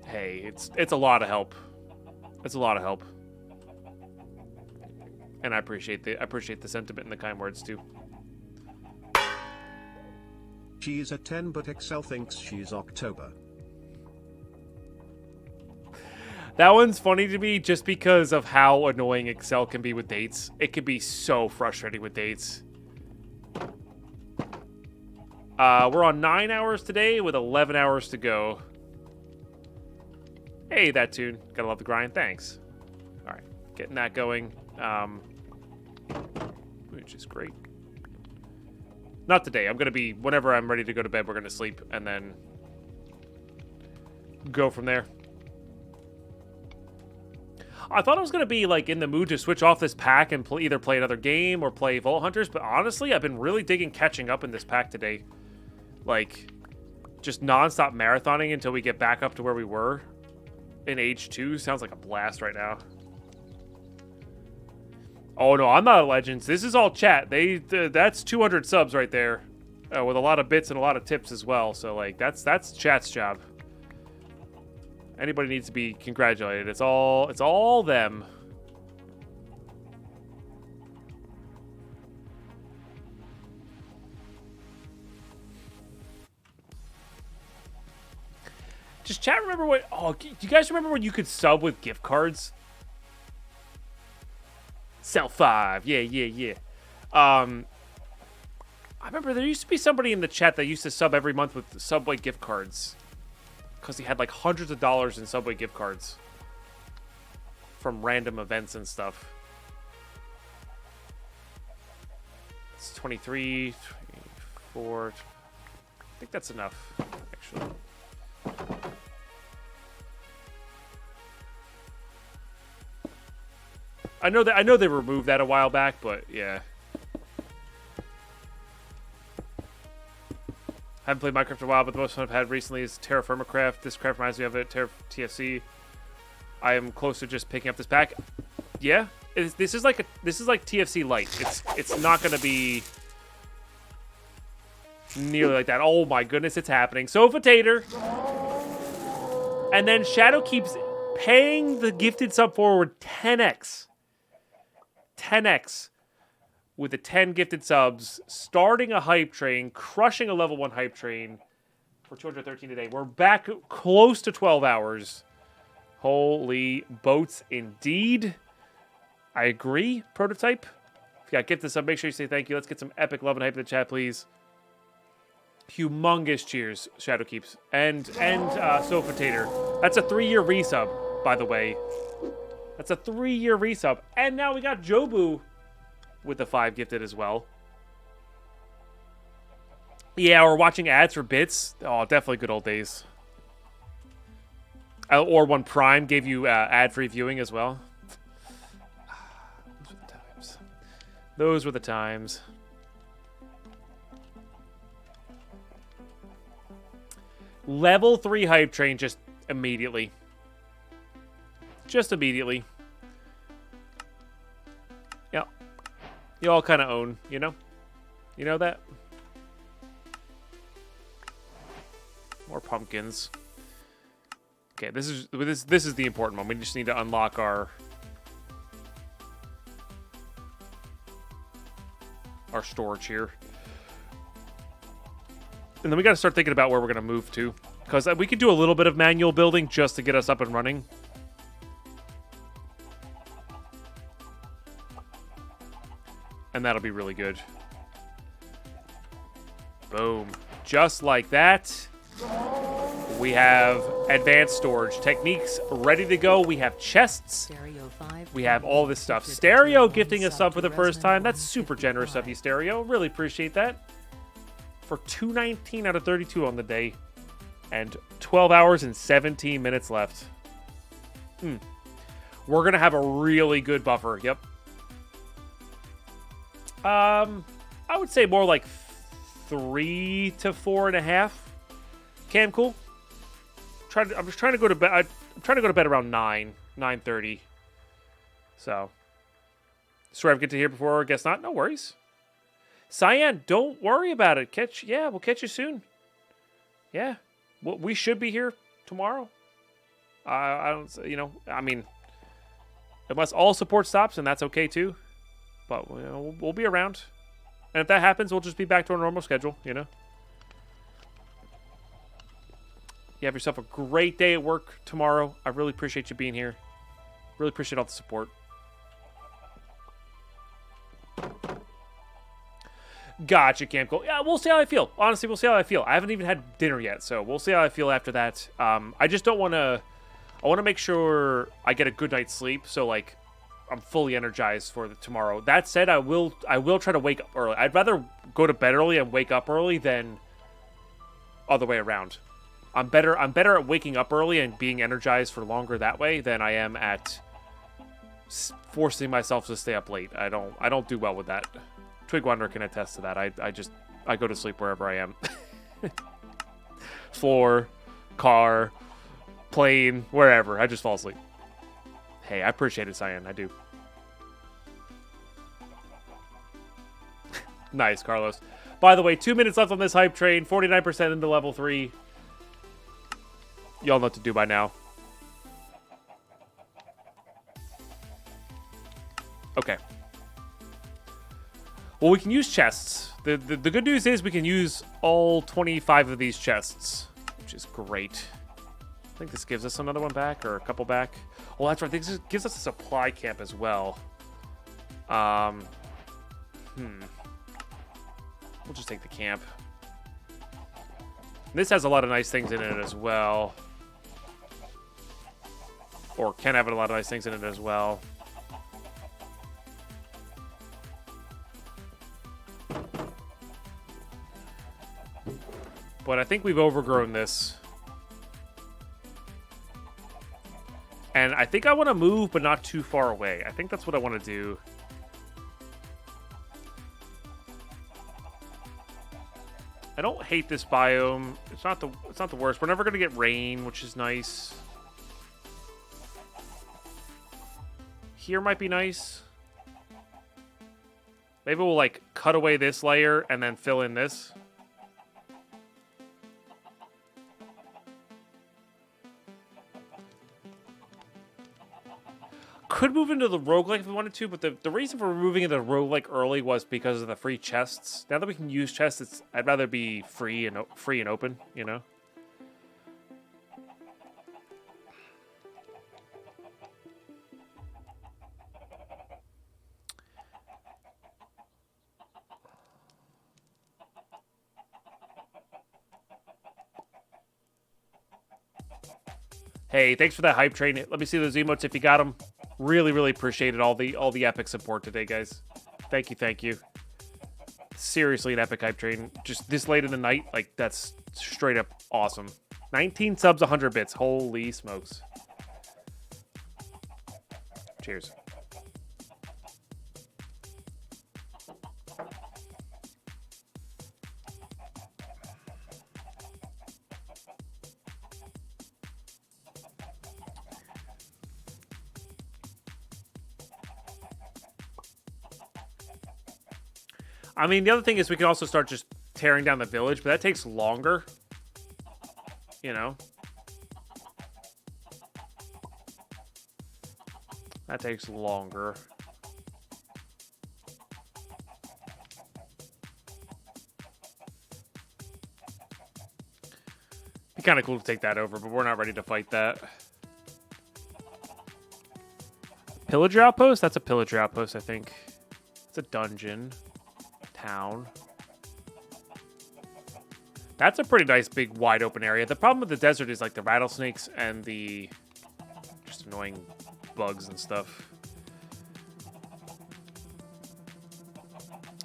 Hey, it's a lot of help. It's a lot of help. And I appreciate the sentiment and the kind words too. She's a 10, but Excel thinks she's October. That one's funny to me just because of how annoying Excel can be with dates. It can be so frustrating with dates. We're on 9 hours today with 11 hours to go. Hey, that tune. Gotta love the grind. Thanks. All right, getting that going. Which is great. Not today. I'm gonna be, whenever I'm ready to go to bed, we're gonna sleep and then go from there. I thought I was gonna be like in the mood to switch off this pack and either play another game or play Vault Hunters, but honestly, I've been really digging catching up in this pack today. Like, just non-stop marathoning until we get back up to where we were in Age 2 sounds like a blast right now. Oh no, I'm not a Legends. This is all chat. That's 200 subs right there, with a lot of bits and a lot of tips as well. So like, that's chat's job. Anybody needs to be congratulated. It's all them. Just chat, remember what... Oh, do you guys remember when you could sub with gift cards? Sell 5. Yeah. I remember there used to be somebody in the chat that used to sub every month with Subway gift cards. Because he had like hundreds of dollars in Subway gift cards. From random events and stuff. It's 23, 24... I think that's enough, actually. I know they removed that a while back, but yeah. Haven't played Minecraft in a while, but the most fun I've had recently is Terra Firmacraft. This craft reminds me of it, Terra TFC. I am close to just picking up this pack. Yeah, this is like TFC light. It's not gonna be nearly like that. Oh my goodness, it's happening. Sofa Tater, and then Shadow keeps paying the gifted sub forward 10x. 10x with the 10 gifted subs, starting a hype train, crushing a level 1 hype train for 213 today. We're back close to 12 hours. Holy boats indeed. I agree, Prototype. If you got gifted sub, make sure you say thank you. Let's get some epic love and hype in the chat, please. Humongous cheers, Shadow Keeps. And Sofa Tater. That's a 3-year resub, by the way. That's a 3-year resub. And now we got Jobu with the 5 gifted as well. Yeah, or watching ads for bits. Oh, definitely good old days. Or when Prime gave you ad-free viewing as well. Those were the times. Those were the times. Level 3 hype train just immediately. Just immediately. Yeah. You all kind of own, you know? You know that? More pumpkins. Okay, this is the important one. We just need to unlock our storage here. And then we got to start thinking about where we're going to move to, because we could do a little bit of manual building just to get us up and running. And that'll be really good. Boom. Just like that. We have advanced storage techniques ready to go. We have chests. We have all this stuff. Stereo gifting us sub for the first time. That's super generous of you, Stereo. Really appreciate that. For 219 out of 32 on the day. And 12 hours and 17 minutes left. We're going to have a really good buffer. Yep. I would say more like 3 to 4.5. Cam, cool. I'm just trying to go to bed. I'm trying to go to bed around 9:30. So, sorry I get to here before. I guess not. No worries. Cyan, don't worry about it. We'll catch you soon. Yeah, we should be here tomorrow. I don't, I mean, unless all support stops, and that's okay too. But we'll be around, and if that happens, we'll just be back to our normal schedule. You have yourself a great day at work tomorrow. I really appreciate you being here. Really appreciate all the support. Gotcha, Camco. Yeah, we'll see how I feel. Honestly, we'll see how I feel. I haven't even had dinner yet, so we'll see how I feel after that. I just don't want to... I want to make sure I get a good night's sleep, so, like, I'm fully energized for tomorrow. That said, I will try to wake up early. I'd rather go to bed early and wake up early than other way around. I'm better at waking up early and being energized for longer that way than I am at forcing myself to stay up late. I don't do well with that. Twig Wanderer can attest to that. I go to sleep wherever I am. Floor, car, plane, wherever. I just fall asleep. Hey, I appreciate it, Cyan. I do. Nice, Carlos. By the way, 2 minutes left on this hype train. 49% into level 3. Y'all know what to do by now. Okay. Well, we can use chests. The good news is we can use all 25 of these chests, which is great. I think this gives us another one back, or a couple back. Oh, that's right. This gives us a supply camp as well. We'll just take the camp. This has a lot of nice things in it as well. Or can have a lot of nice things in it as well. But I think we've overgrown this. And I think I want to move, but not too far away. I think that's what I want to do. I don't hate this biome. It's not the worst. We're never going to get rain, which is nice. Here might be nice. Maybe we'll like cut away this layer and then fill in this. Could move into the roguelike if we wanted to, but the reason for moving into the roguelike early was because of the free chests. Now that we can use chests, I'd rather be free and open, you know? Hey, thanks for that hype train. Let me see those emotes if you got them. Really, really appreciated all the epic support today, guys. Thank you, thank you. seriously an epic hype train. Just this late in the night, like, that's straight up awesome. 19 subs, 100 bits. Holy smokes. Cheers. I mean, the other thing is we can also start just tearing down the village, but that takes longer. You know? That takes longer. Be kind of cool to take that over, but we're not ready to fight that. Pillager outpost? That's a pillager outpost, I think. It's a dungeon. Town. That's a pretty nice, big, wide open area. The problem with the desert is like the rattlesnakes and the just annoying bugs and stuff.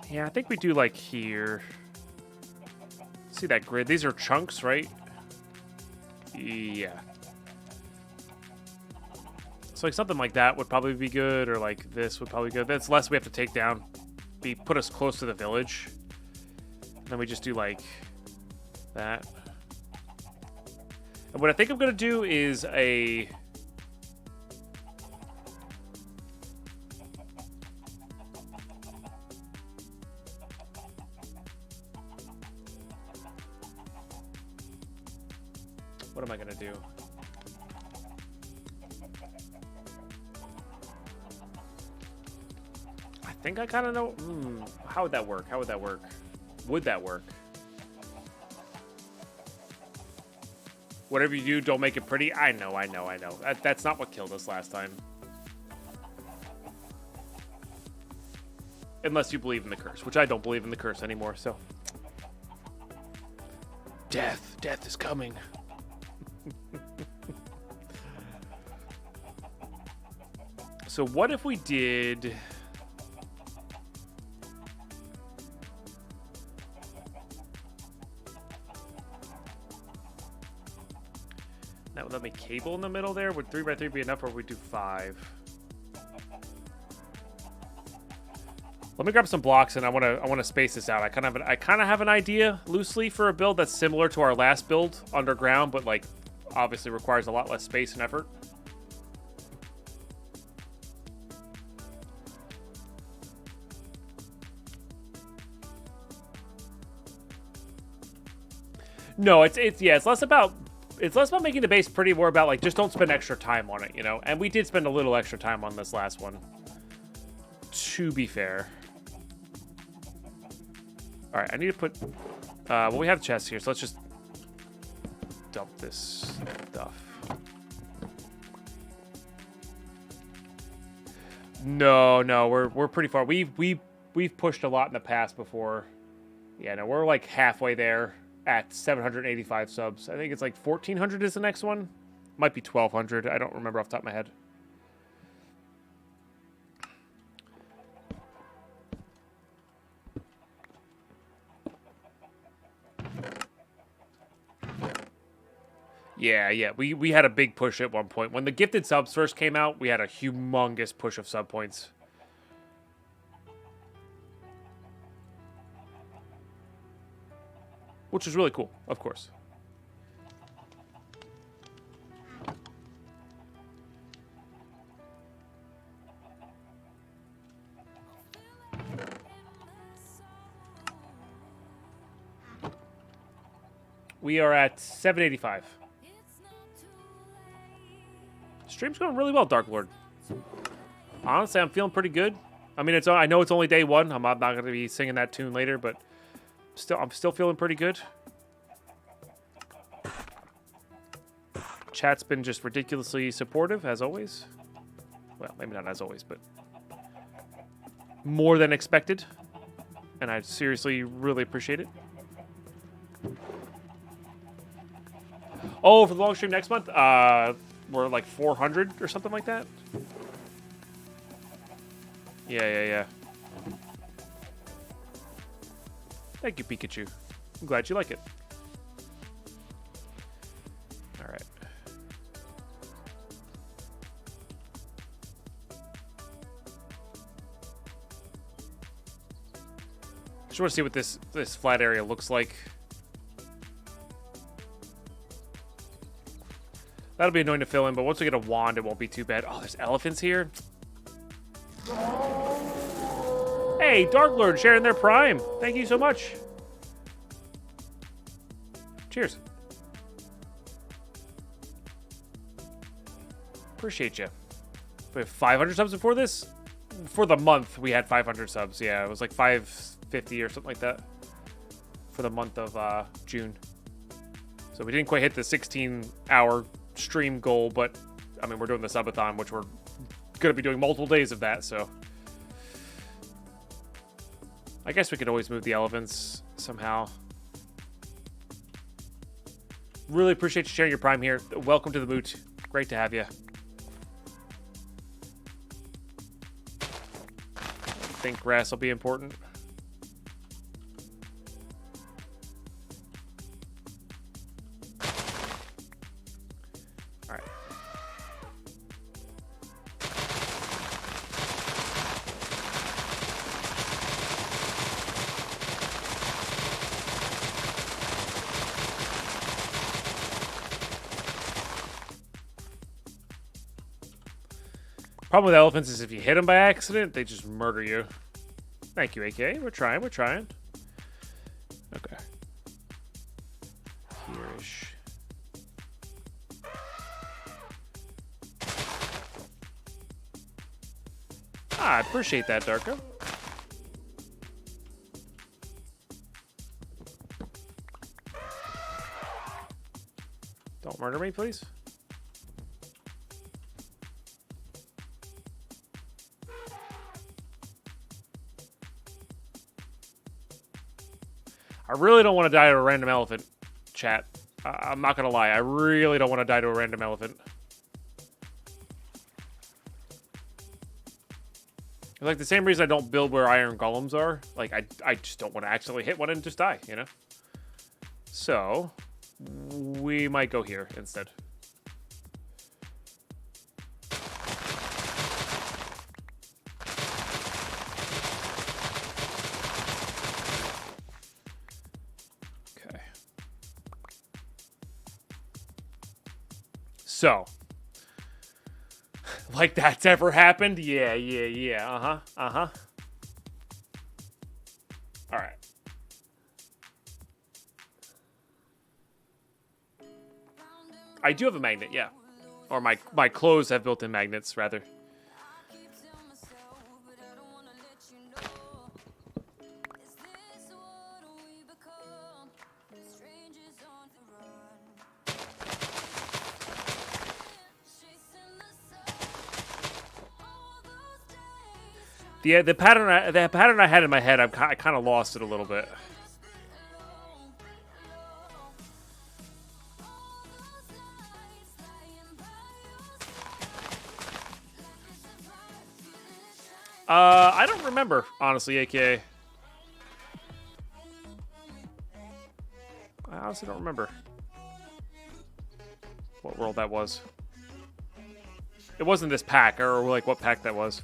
Yeah, I think we do like here. See that grid? These are chunks, right? Yeah. So like something like that would probably be good, or like this would probably be good. That's less we have to take down. Put us close to the village. And then we just do like that. And what I think I'm gonna do is a what am I gonna do? I think I kind of know. How would that work? How would that work? Would that work? Whatever you do, don't make it pretty. I know. That's not what killed us last time. Unless you believe in the curse, which I don't believe in the curse anymore, so. Death is coming. So what if we did... That would let me cable in the middle there. Would 3x3 be enough, or would we do 5? Let me grab some blocks, and I want to space this out. I kind of have an idea loosely for a build that's similar to our last build underground, but like obviously requires a lot less space and effort. No, it's less about making the base pretty, more about like just don't spend extra time on it, you know. And we did spend a little extra time on this last one, to be fair. All right, I need to put. Well, we have chests here, so let's just dump this stuff. No, we're pretty far. We've pushed a lot in the past before. Yeah, no, we're like halfway there. At 785 subs. I think it's like 1,400 is the next one. Might be 1,200. I don't remember off the top of my head. Yeah. We had a big push at one point. When the gifted subs first came out, we had a humongous push of sub points. Which is really cool, of course. We are at 785. Stream's going really well, Dark Lord. Honestly, I'm feeling pretty good. I mean, I know it's only day one. I'm not going to be singing that tune later, but I'm still feeling pretty good. Chat's been just ridiculously supportive, as always. Well, maybe not as always, but more than expected. And I seriously really appreciate it. Oh, for the long stream next month, we're like 400 or something like that. Yeah. Thank you, Pikachu. I'm glad you like it. All right. Just want to see what this flat area looks like. That'll be annoying to fill in, but once we get a wand, it won't be too bad. Oh, there's elephants here. Hey, Dark Lord sharing their Prime. Thank you so much. Cheers. Appreciate you. We have 500 subs before this? For the month, we had 500 subs. Yeah, it was like 550 or something like that for the month of June. So we didn't quite hit the 16-hour stream goal, but I mean, we're doing the subathon, which we're going to be doing multiple days of that, so I guess we could always move the elephants somehow. Really appreciate you sharing your Prime here. Welcome to the moot. Great to have you. I think grass will be important. All right. Problem with elephants is if you hit them by accident, they just murder you. Thank you, AK. We're trying. Okay. Here-ish. I appreciate that, Darko. Don't murder me, please. I really don't want to die to a random elephant, chat. I'm not going to lie. I really don't want to die to a random elephant. Like, the same reason I don't build where iron golems are. Like, I just don't want to accidentally hit one and just die, you know? So, we might go here instead. Okay. So, like that's ever happened? Yeah. All right. I do have a magnet, yeah. Or my clothes have built-in magnets, rather. The pattern I had in my head, I kind of lost it a little bit. I don't remember, honestly, AKA. I honestly don't remember what world that was. It wasn't this pack, or like what pack that was.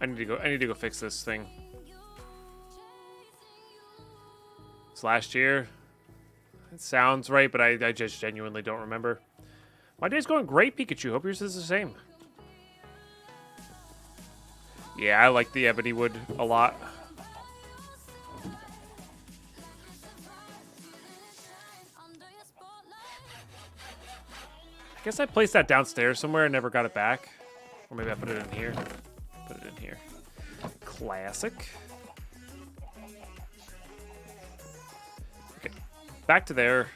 I need to go fix this thing. It's last year. It sounds right, but I just genuinely don't remember. My day's going great, Pikachu. Hope yours is the same. Yeah, I like the ebony wood a lot. I guess I placed that downstairs somewhere and never got it back. Or maybe I put it in here. Put it in here. Classic. Okay, back to there.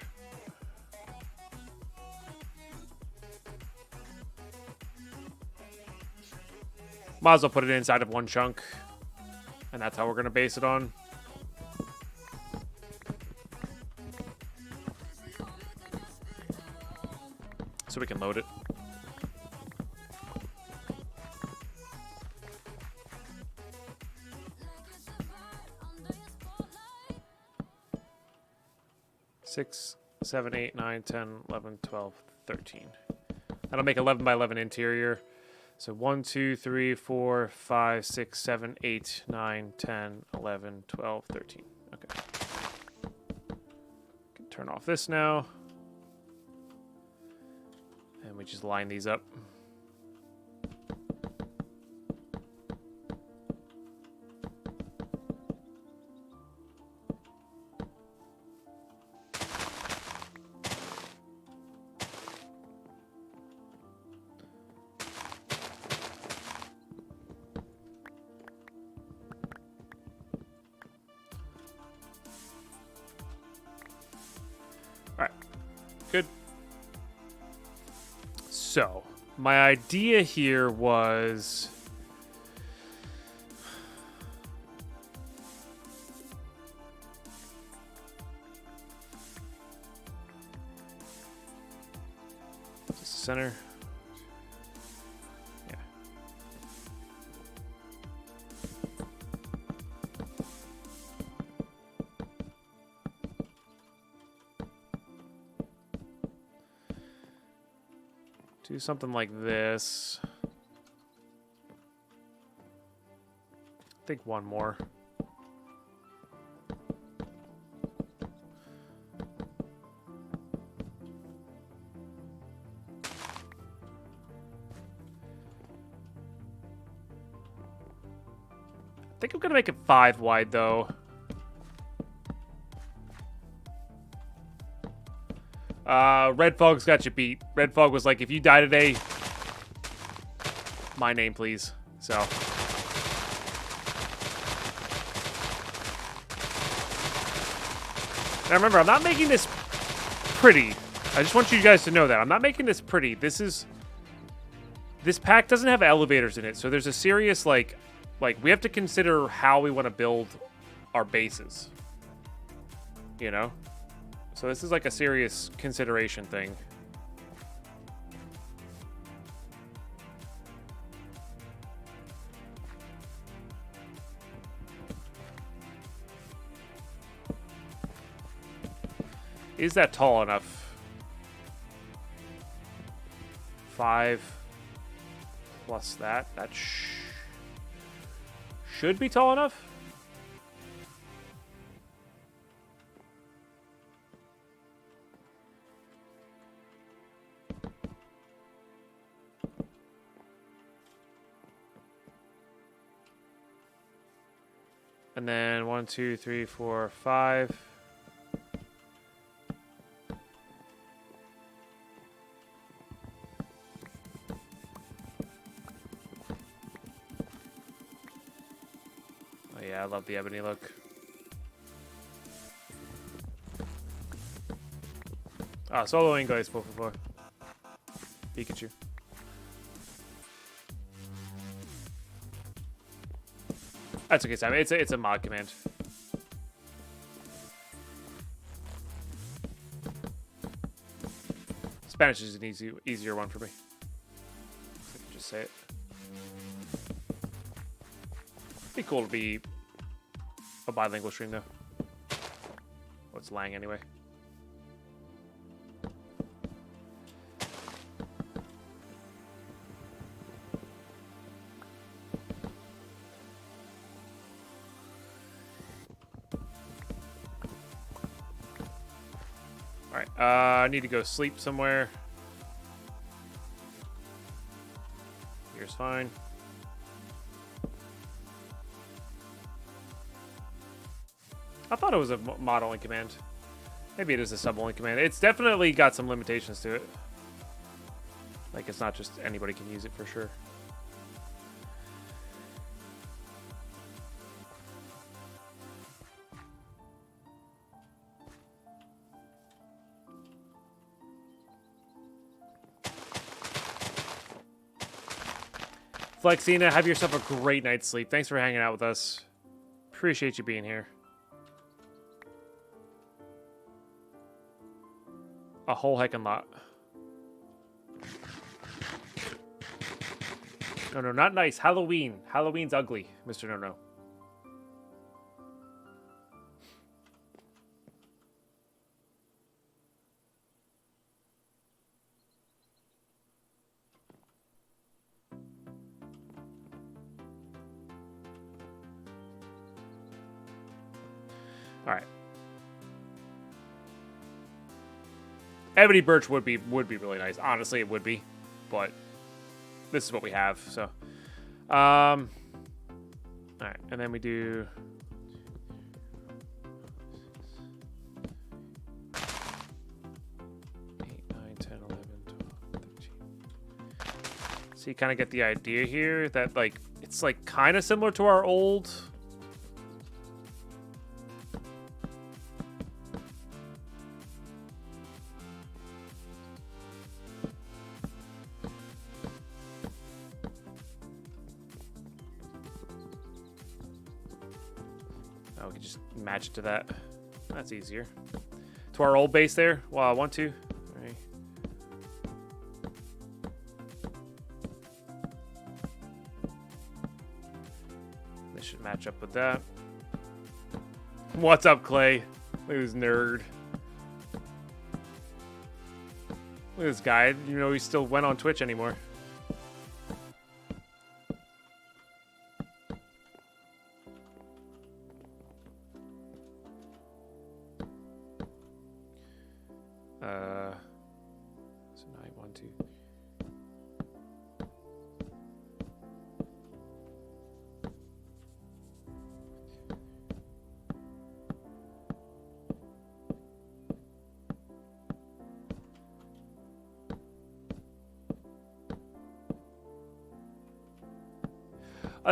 Might as well put it inside of one chunk. And that's how we're going to base it on. So we can load it. Six, 7, 8, 9, 10, 11, 12, 13. That'll make 11 by 11 interior. So 1, 2, 3, 4, 5, 6, 7, 8, 9, 10, 11, 12, 13. Okay. Can turn off this now. And we just line these up. Good. So, my idea here was... Center. Yeah. Do something like this. I think one more. I think I'm gonna make it 5 wide though. Red Fog's got you beat. Red Fog was like, if you die today, my name, please. So. Now remember, I'm not making this pretty. I just want you guys to know that. I'm not making this pretty. This pack doesn't have elevators in it, so there's a serious, like we have to consider how we want to build our bases. You know? So this is like a serious consideration thing. Is that tall enough? 5 plus that. That should be tall enough. And then 1, 2, 3, 4, 5. Oh yeah, I love the ebony look. Ah, solo Ingo is 4 for 4. Pikachu. That's okay, Sam. It's a mod command. Spanish is an easier one for me. I can just say it. Be cool to be a bilingual stream though. What's Lang anyway? Alright, I need to go sleep somewhere. Here's fine. I thought it was a mod only command. Maybe it is a sub only command. It's definitely got some limitations to it. Like, it's not just anybody can use it for sure. Flexina, have yourself a great night's sleep. Thanks for hanging out with us. Appreciate you being here. A whole heckin' lot. No, no, not nice. Halloween. Halloween's ugly, Mr. No No. All right. Ebony birch would be really nice. Honestly, it would be, but this is what we have. So, all right, and then we do. 8, 9, 10, 11, 12, 13. So you kind of get the idea here that like it's like kind of similar to our old. Oh, we can just match it to that. That's easier. To our old base there. Well, I want to. All right. This should match up with that. What's up, Clay? Look at this nerd. Look at this guy. You know he still went on Twitch anymore. So 9, 1, 2.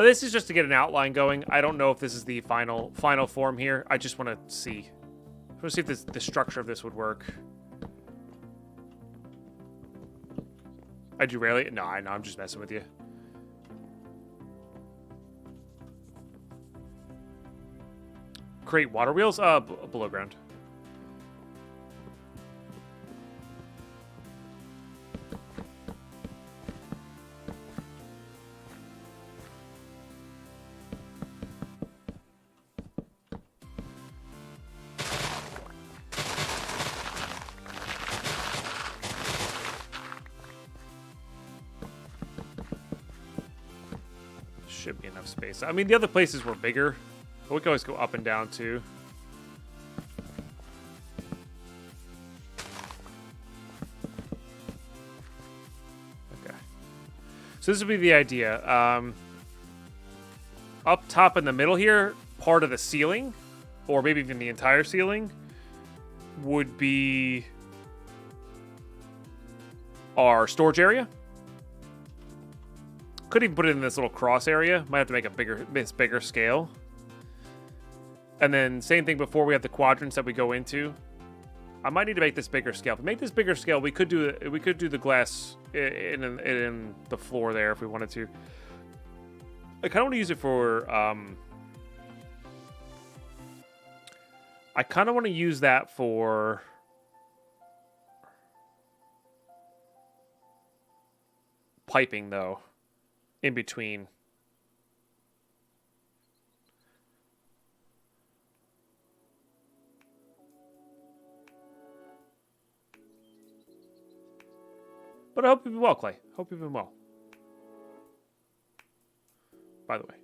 This is just to get an outline going. I don't know if this is the final form here. I just want to see. I want to see if the structure of this would work. I do rarely. No, I know. I'm just messing with you. Create water wheels? Below ground. Should be enough space. I mean, the other places were bigger, but we can always go up and down too. Okay. So this would be the idea. Up top in the middle here, part of the ceiling, or maybe even the entire ceiling, would be our storage area. Could even put it in this little cross area. Might have to make a bigger scale. And then same thing before we have the quadrants that we go into. I might need to make this bigger scale. To make this bigger scale, we could do the glass in the floor there if we wanted to. I kind of want to use it for. I kind of want to use that for. Piping though. In between. But I hope you've been well, Clay. Hope you've been well. By the way.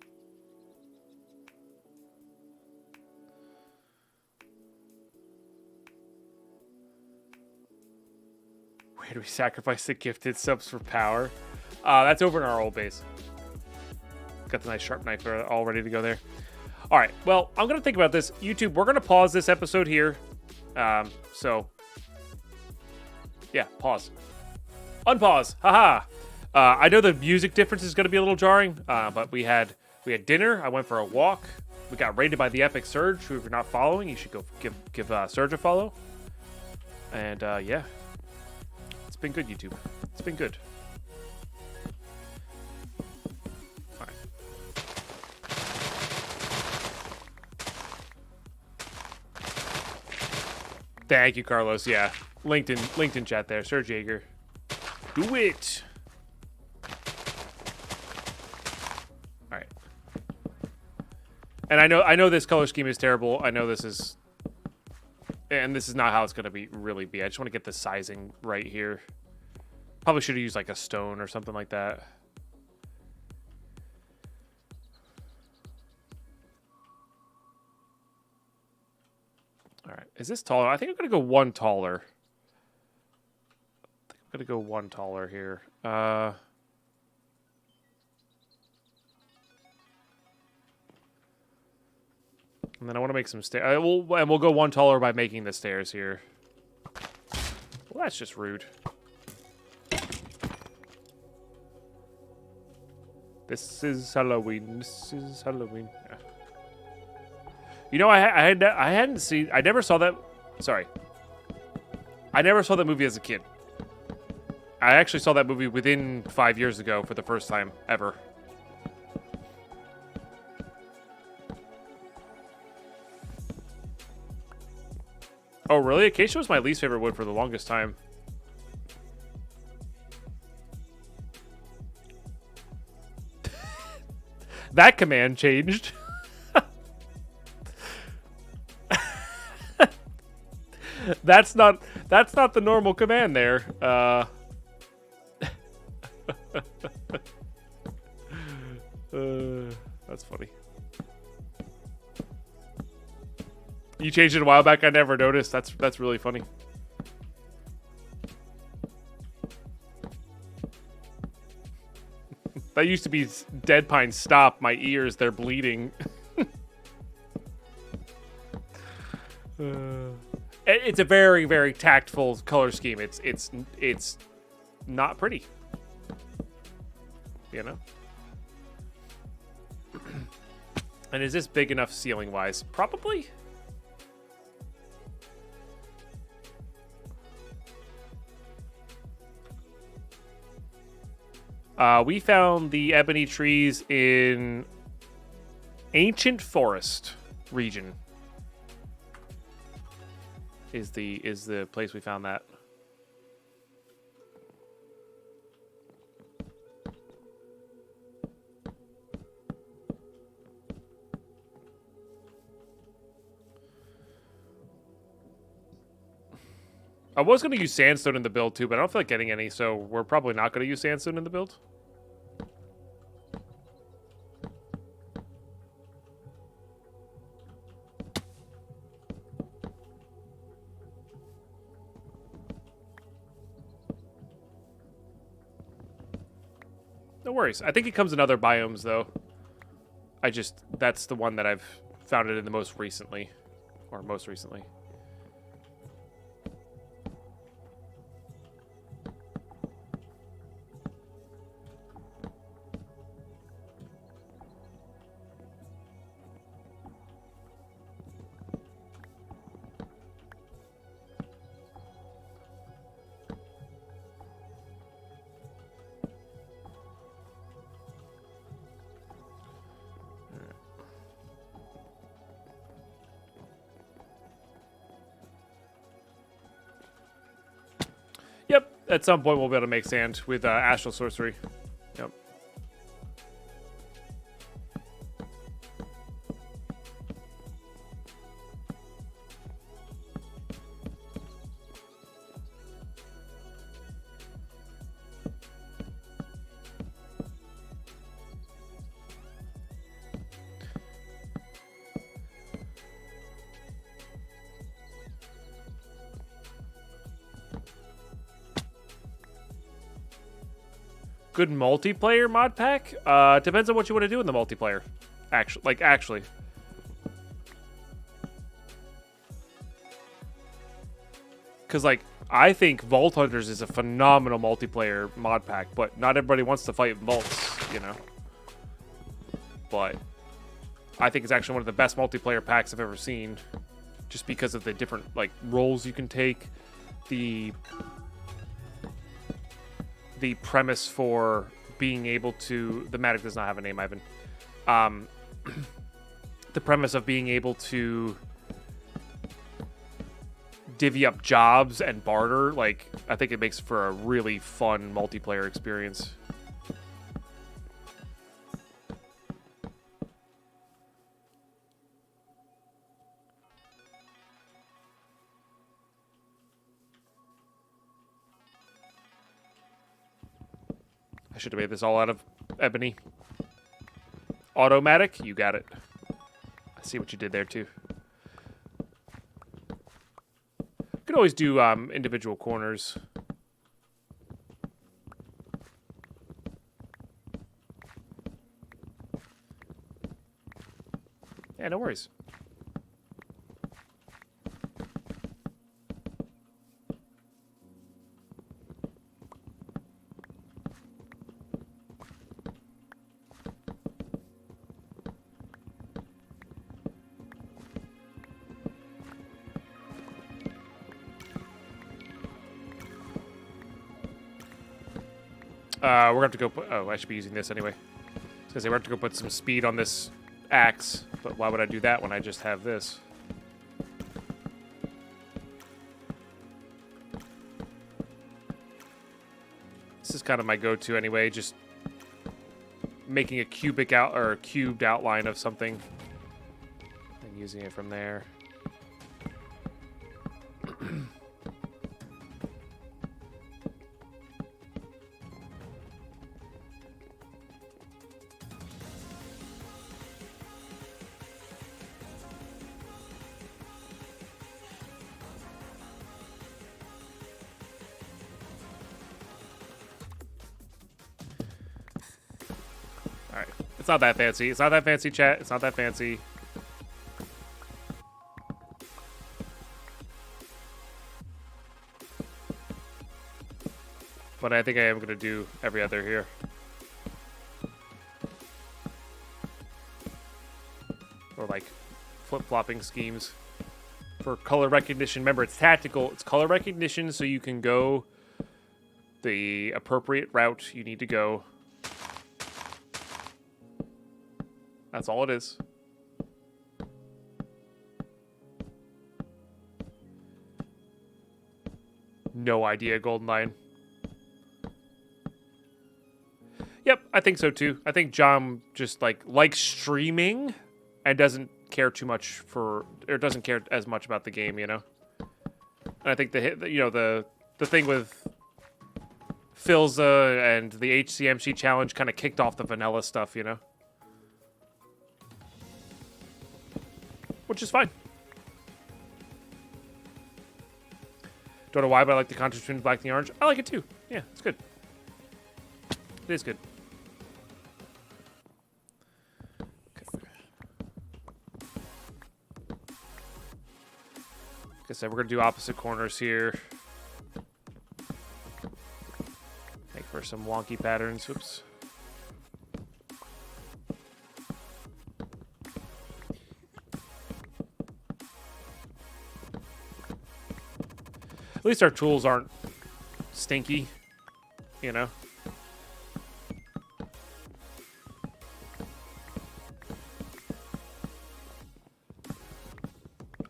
Where do we sacrifice the gifted subs for power? That's over in our old base. Got the nice sharp knife all ready to go there. All right. Well, I'm going to think about this. YouTube, we're going to pause this episode here. So, yeah, pause. Unpause. Haha. I know the music difference is going to be a little jarring, but we had dinner. I went for a walk. We got raided by the Epic Surge, who if you're not following, you should go give Surge a follow. And, yeah. It's been good, YouTube. It's been good. Thank you, Carlos. Yeah, LinkedIn chat there, Sir Jaeger. Do it. All right. And I know this color scheme is terrible. I know this is, and this is not how it's gonna really be. I just want to get the sizing right here. Probably should have used like a stone or something like that. All right, is this taller? I think I'm gonna go one taller. I think I'm gonna go one taller here. And then I want to make some stairs. And we'll go one taller by making the stairs here. Well, that's just rude. This is Halloween. This is Halloween. Yeah. You know, I hadn't seen. I never saw that. Sorry. I never saw that movie as a kid. I actually saw that movie within 5 years ago for the first time ever. Oh, really? Acacia was my least favorite wood for the longest time. That command changed. That's not the normal command there. That's funny. You changed it a while back. I never noticed. That's really funny. That used to be Dead Pine Stop. My ears, they're bleeding. It's a very, very tactful color scheme. It's not pretty. You know? And is this big enough ceiling-wise? Probably. We found the ebony trees in Ancient Forest region. Is the place we found that. I was going to use sandstone in the build too, but I don't feel like getting any, so we're probably not going to use sandstone in the build. No worries. I think it comes in other biomes, though. That's the one that I've found it in the most recently. Or most recently. Yep, at some point we'll be able to make sand with Astral Sorcery. Yep. Good multiplayer mod pack? Depends on what you want to do in the multiplayer. Actually. Because, I think Vault Hunters is a phenomenal multiplayer mod pack, but not everybody wants to fight vaults, you know? But I think it's actually one of the best multiplayer packs I've ever seen. Just because of the different, roles you can take. The premise for being able to... The Matic does not have a name, Ivan. The premise of being able to divvy up jobs and barter, like, I think it makes for a really fun multiplayer experience. I should have made this all out of ebony. Automatic? You got it. I see what you did there, too. You could always do individual corners. Yeah, no worries. We're gonna have to go put... Oh, I should be using this anyway. I was gonna say, we're gonna have to go put some speed on this axe, but why would I do that when I just have this? This is kind of my go-to anyway, just making a cubed outline of something and using it from there. Alright. It's not that fancy. It's not that fancy, chat. It's not that fancy. But I think I am going to do every other here. Or like flip-flopping schemes. For color recognition. Remember, it's tactical. It's color recognition so you can go the appropriate route you need to go. That's all it is. No idea, Golden Lion. Yep, I think so too. I think John just likes streaming and doesn't care too much or doesn't care as much about the game, you know. And I think the thing with Philza and the HCMC challenge kind of kicked off the vanilla stuff, you know. Which is fine. Don't know why, but I like the contrast between the black and the orange. I like it too. Yeah, it's good. It is good. Okay. Like I said, we're going to do opposite corners here. Make for some wonky patterns. Whoops. At least our tools aren't stinky, you know?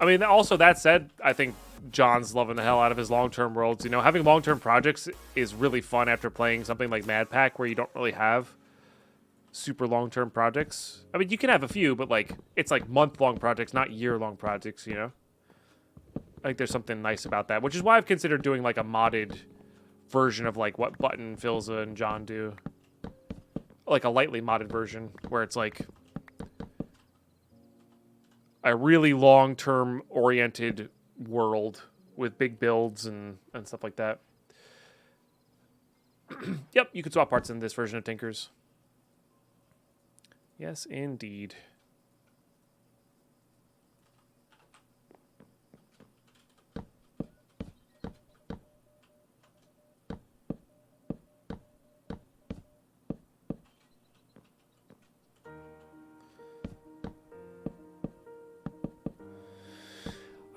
I mean, also that said, I think John's loving the hell out of his long-term worlds. You know, having long-term projects is really fun after playing something like Modpack where you don't really have super long-term projects. I mean, you can have a few, but it's like month-long projects, not year-long projects, you know? I think there's something nice about that, which is why I've considered doing like a modded version of like what Button, Philza, and John do. Like a lightly modded version where it's like a really long-term oriented world with big builds and stuff like that. Yep, you can swap parts in this version of Tinkers. Yes, indeed.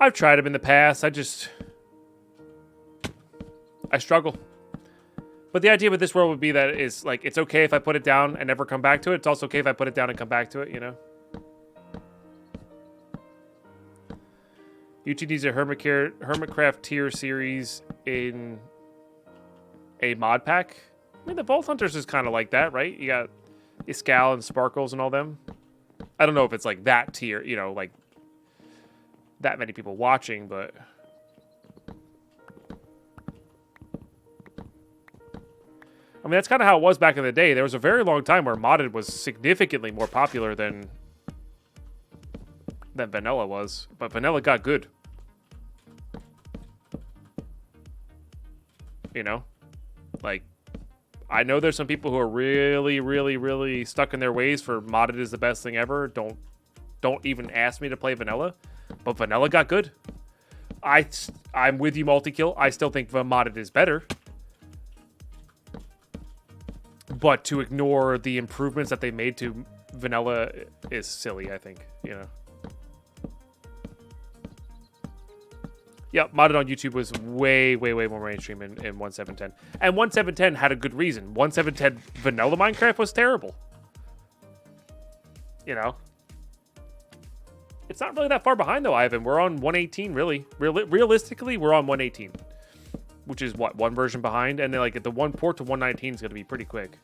I've tried them in the past. I struggle. But the idea with this world would be that it's like, it's okay if I put it down and never come back to it. It's also okay if I put it down and come back to it, you know? UT needs a Hermitcraft tier series in a mod pack. I mean, the Vault Hunters is kind of like that, right? You got Iskall and Sparkles and all them. I don't know if it's like that tier, you know, like that many people watching, but I mean, that's kind of how it was back in the day. There was a very long time where modded was significantly more popular than vanilla was, but vanilla got good. You know, like, I know there's some people who are really, really, really stuck in their ways for modded is the best thing ever. Don't even ask me to play vanilla, but vanilla got good. I'm with you, multi-kill. I still think modded is better, but to ignore the improvements that they made to vanilla is silly, I think, you know. Yep, modded on YouTube was way, way, way more mainstream in 1.7.10. And 1.7.10 had a good reason. 1.7.10 vanilla Minecraft was terrible. You know? It's not really that far behind, though, Ivan. We're on 1.18, really. Realistically, we're on 1.18. Which is, what, one version behind? And then, like, the one port to 1.19 is going to be pretty quick.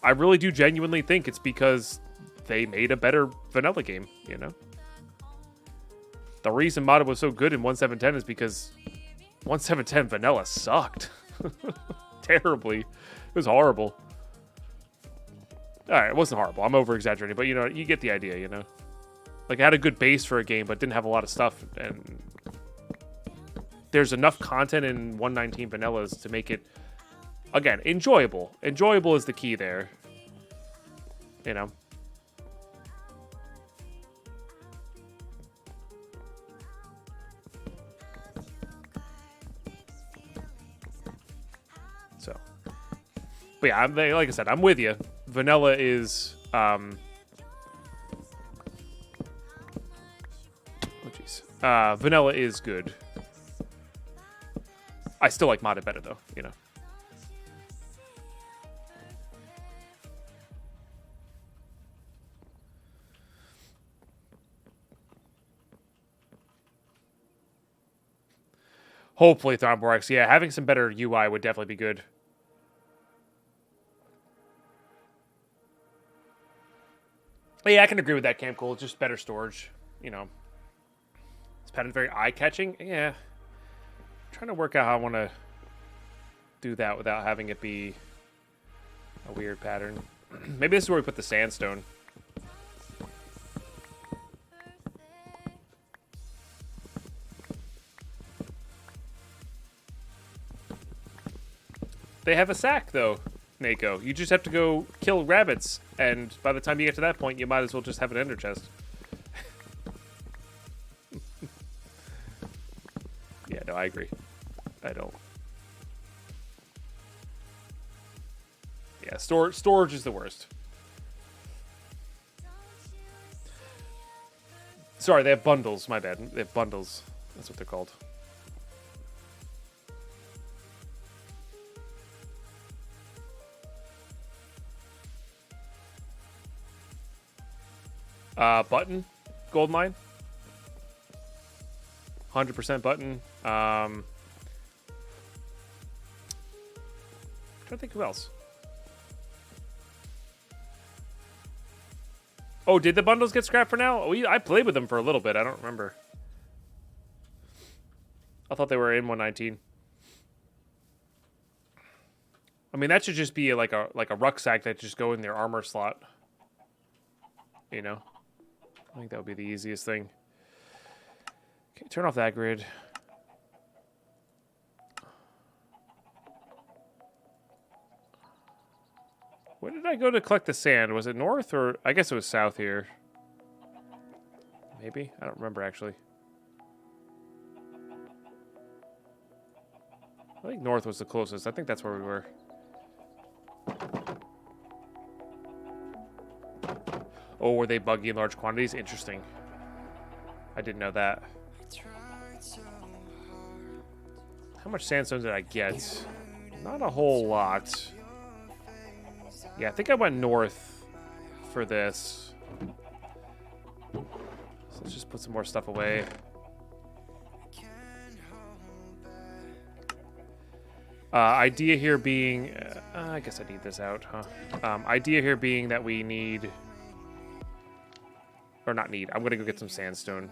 I really do genuinely think it's because they made a better vanilla game, you know? The reason modded was so good in 1.7.10 is because 1.7.10 vanilla sucked. Terribly. It was horrible. Alright, it wasn't horrible. I'm over-exaggerating, but, you know, you get the idea, you know? Like, it had a good base for a game, but didn't have a lot of stuff, and there's enough content in 1.19 vanillas to make it, again, enjoyable. Enjoyable is the key there. You know? So, but yeah, like I said, I'm with you. Vanilla is, oh jeez, vanilla is good. I still like modded better, though. You know. Hopefully, Thornborx. Yeah, having some better UI would definitely be good. But yeah, I can agree with that, Camp Cool. Just better storage, you know. This pattern's very eye-catching. Yeah. I'm trying to work out how I want to do that without having it be a weird pattern. Maybe this is where we put the sandstone. They have a sack, though, Nako. You just have to go kill rabbits, and by the time you get to that point, you might as well just have an ender chest. Yeah, no, I agree. I don't. Yeah, storage is the worst. Sorry, they have bundles. My bad. They have bundles. That's what they're called. Button, gold mine, 100% button. Trying to think who else. Oh, did the bundles get scrapped for now? I played with them for a little bit. I don't remember. I thought they were in 1.19. I mean, that should just be like a rucksack that just go in their armor slot. You know. I think that would be the easiest thing. Okay, turn off that grid. Where did I go to collect the sand? Was it north or... I guess it was south here. Maybe? I don't remember, actually. I think north was the closest. I think that's where we were. Oh, were they buggy in large quantities? Interesting. I didn't know that. How much sandstone did I get? Not a whole lot. Yeah, I think I went north for this. So let's just put some more stuff away. Idea here being... I guess I need this out, huh? Idea here being that we need... Or not need. I'm going to go get some sandstone.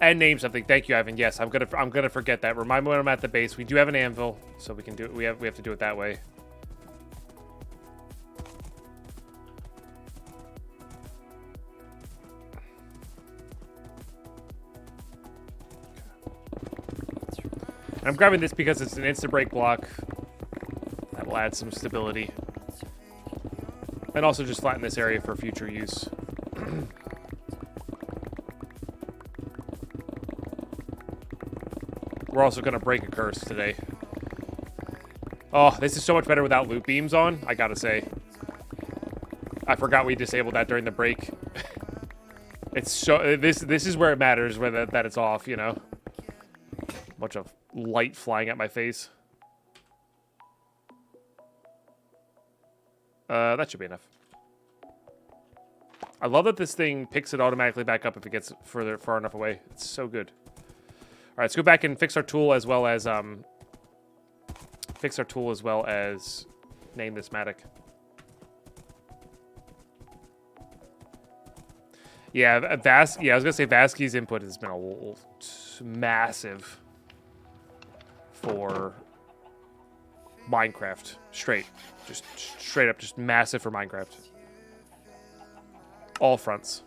And name something. Thank you, Ivan. Yes, I'm gonna forget that. Remind me when I'm at the base. We do have an anvil, so we can do it. We have to do it that way. And I'm grabbing this because it's an instant break block. That will add some stability. And also just flatten this area for future use. We're also going to break a curse today. Oh, this is so much better without loot beams on, I gotta say. I forgot we disabled that during the break. It's so... This is where it matters, where that it's off, you know? Bunch of light flying at my face. That should be enough. I love that this thing picks it automatically back up if it gets far enough away. It's so good. All right, let's go back and fix our tool as well as name this Matic. Yeah, I was gonna say Vasky's input has been massive for Minecraft. Straight up, just massive for Minecraft. All fronts.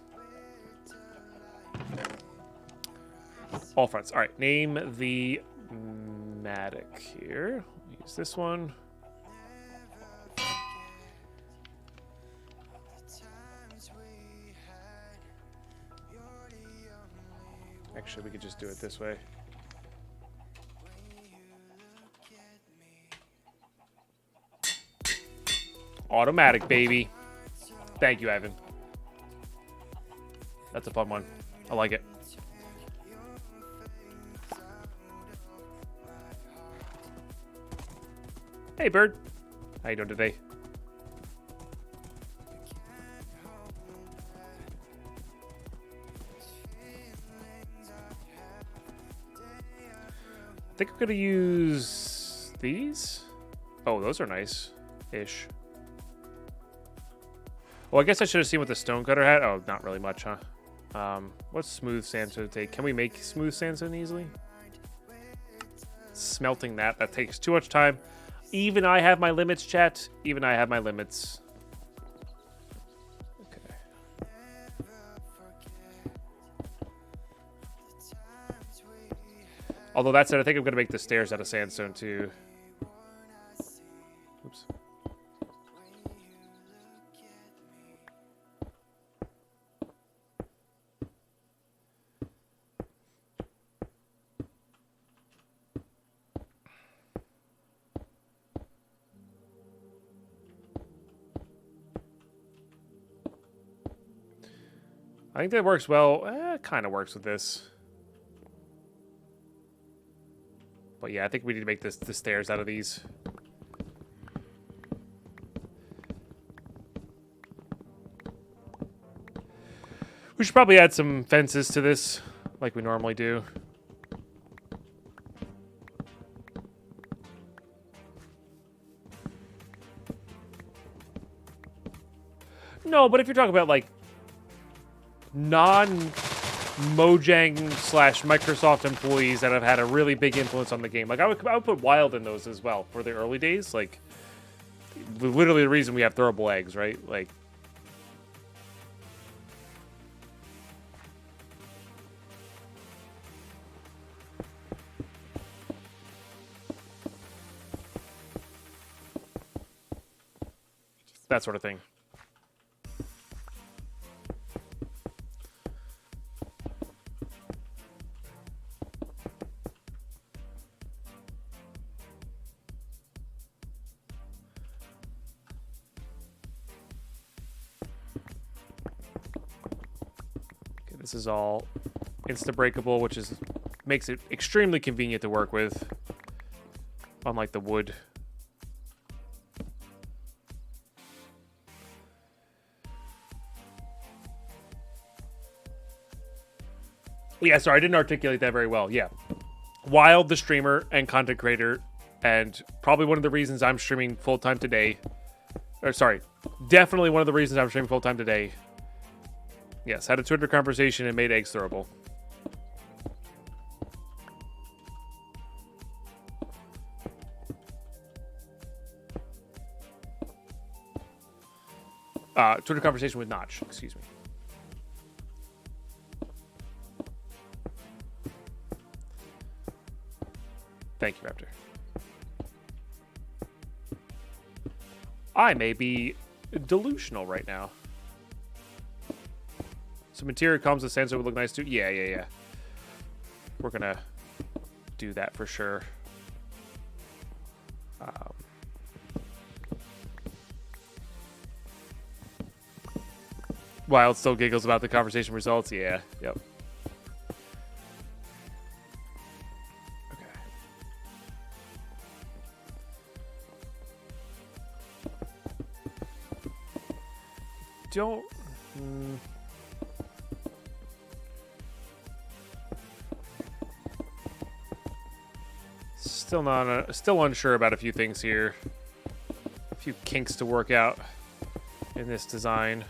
All fronts. All right, name the Matic here. Use this one. Actually, we could just do it this way. Automatic, baby. Thank you, Ivan. That's a fun one. I like it. Hey, bird. How you doing today? I think I'm gonna use these. Oh, those are nice-ish. Oh, I guess I should have seen what the stonecutter had. Oh, not really much, huh? What's smooth sandstone take? Can we make smooth sandstone easily? Smelting that takes too much time. Even I have my limits, chat. Even I have my limits. Okay. Although that said, I think I'm going to make the stairs out of sandstone too. Oops. I think that works well. It kind of works with this. But yeah, I think we need to make the stairs out of these. We should probably add some fences to this, like we normally do. No, but if you're talking about like non-Mojang / Microsoft employees that have had a really big influence on the game. Like, I would put Wild in those as well for the early days. Like, literally the reason we have throwable eggs, right? Like, that sort of thing. This is all insta-breakable, which makes it extremely convenient to work with, unlike the wood. Yeah, sorry, I didn't articulate that very well. Yeah. Wild, the streamer and content creator, and probably one of the reasons I'm streaming full-time today. Or, sorry, definitely one of the reasons I'm streaming full-time today. Yes, had a Twitter conversation and made eggs throwable. Twitter conversation with Notch, excuse me. Thank you, Raptor. I may be delusional right now. Some interior columns of sensor would look nice too. Yeah. We're gonna do that for sure. Wild still giggles about the conversation results. Yeah, yep. Don't. Still unsure about a few things here. A few kinks to work out in this design.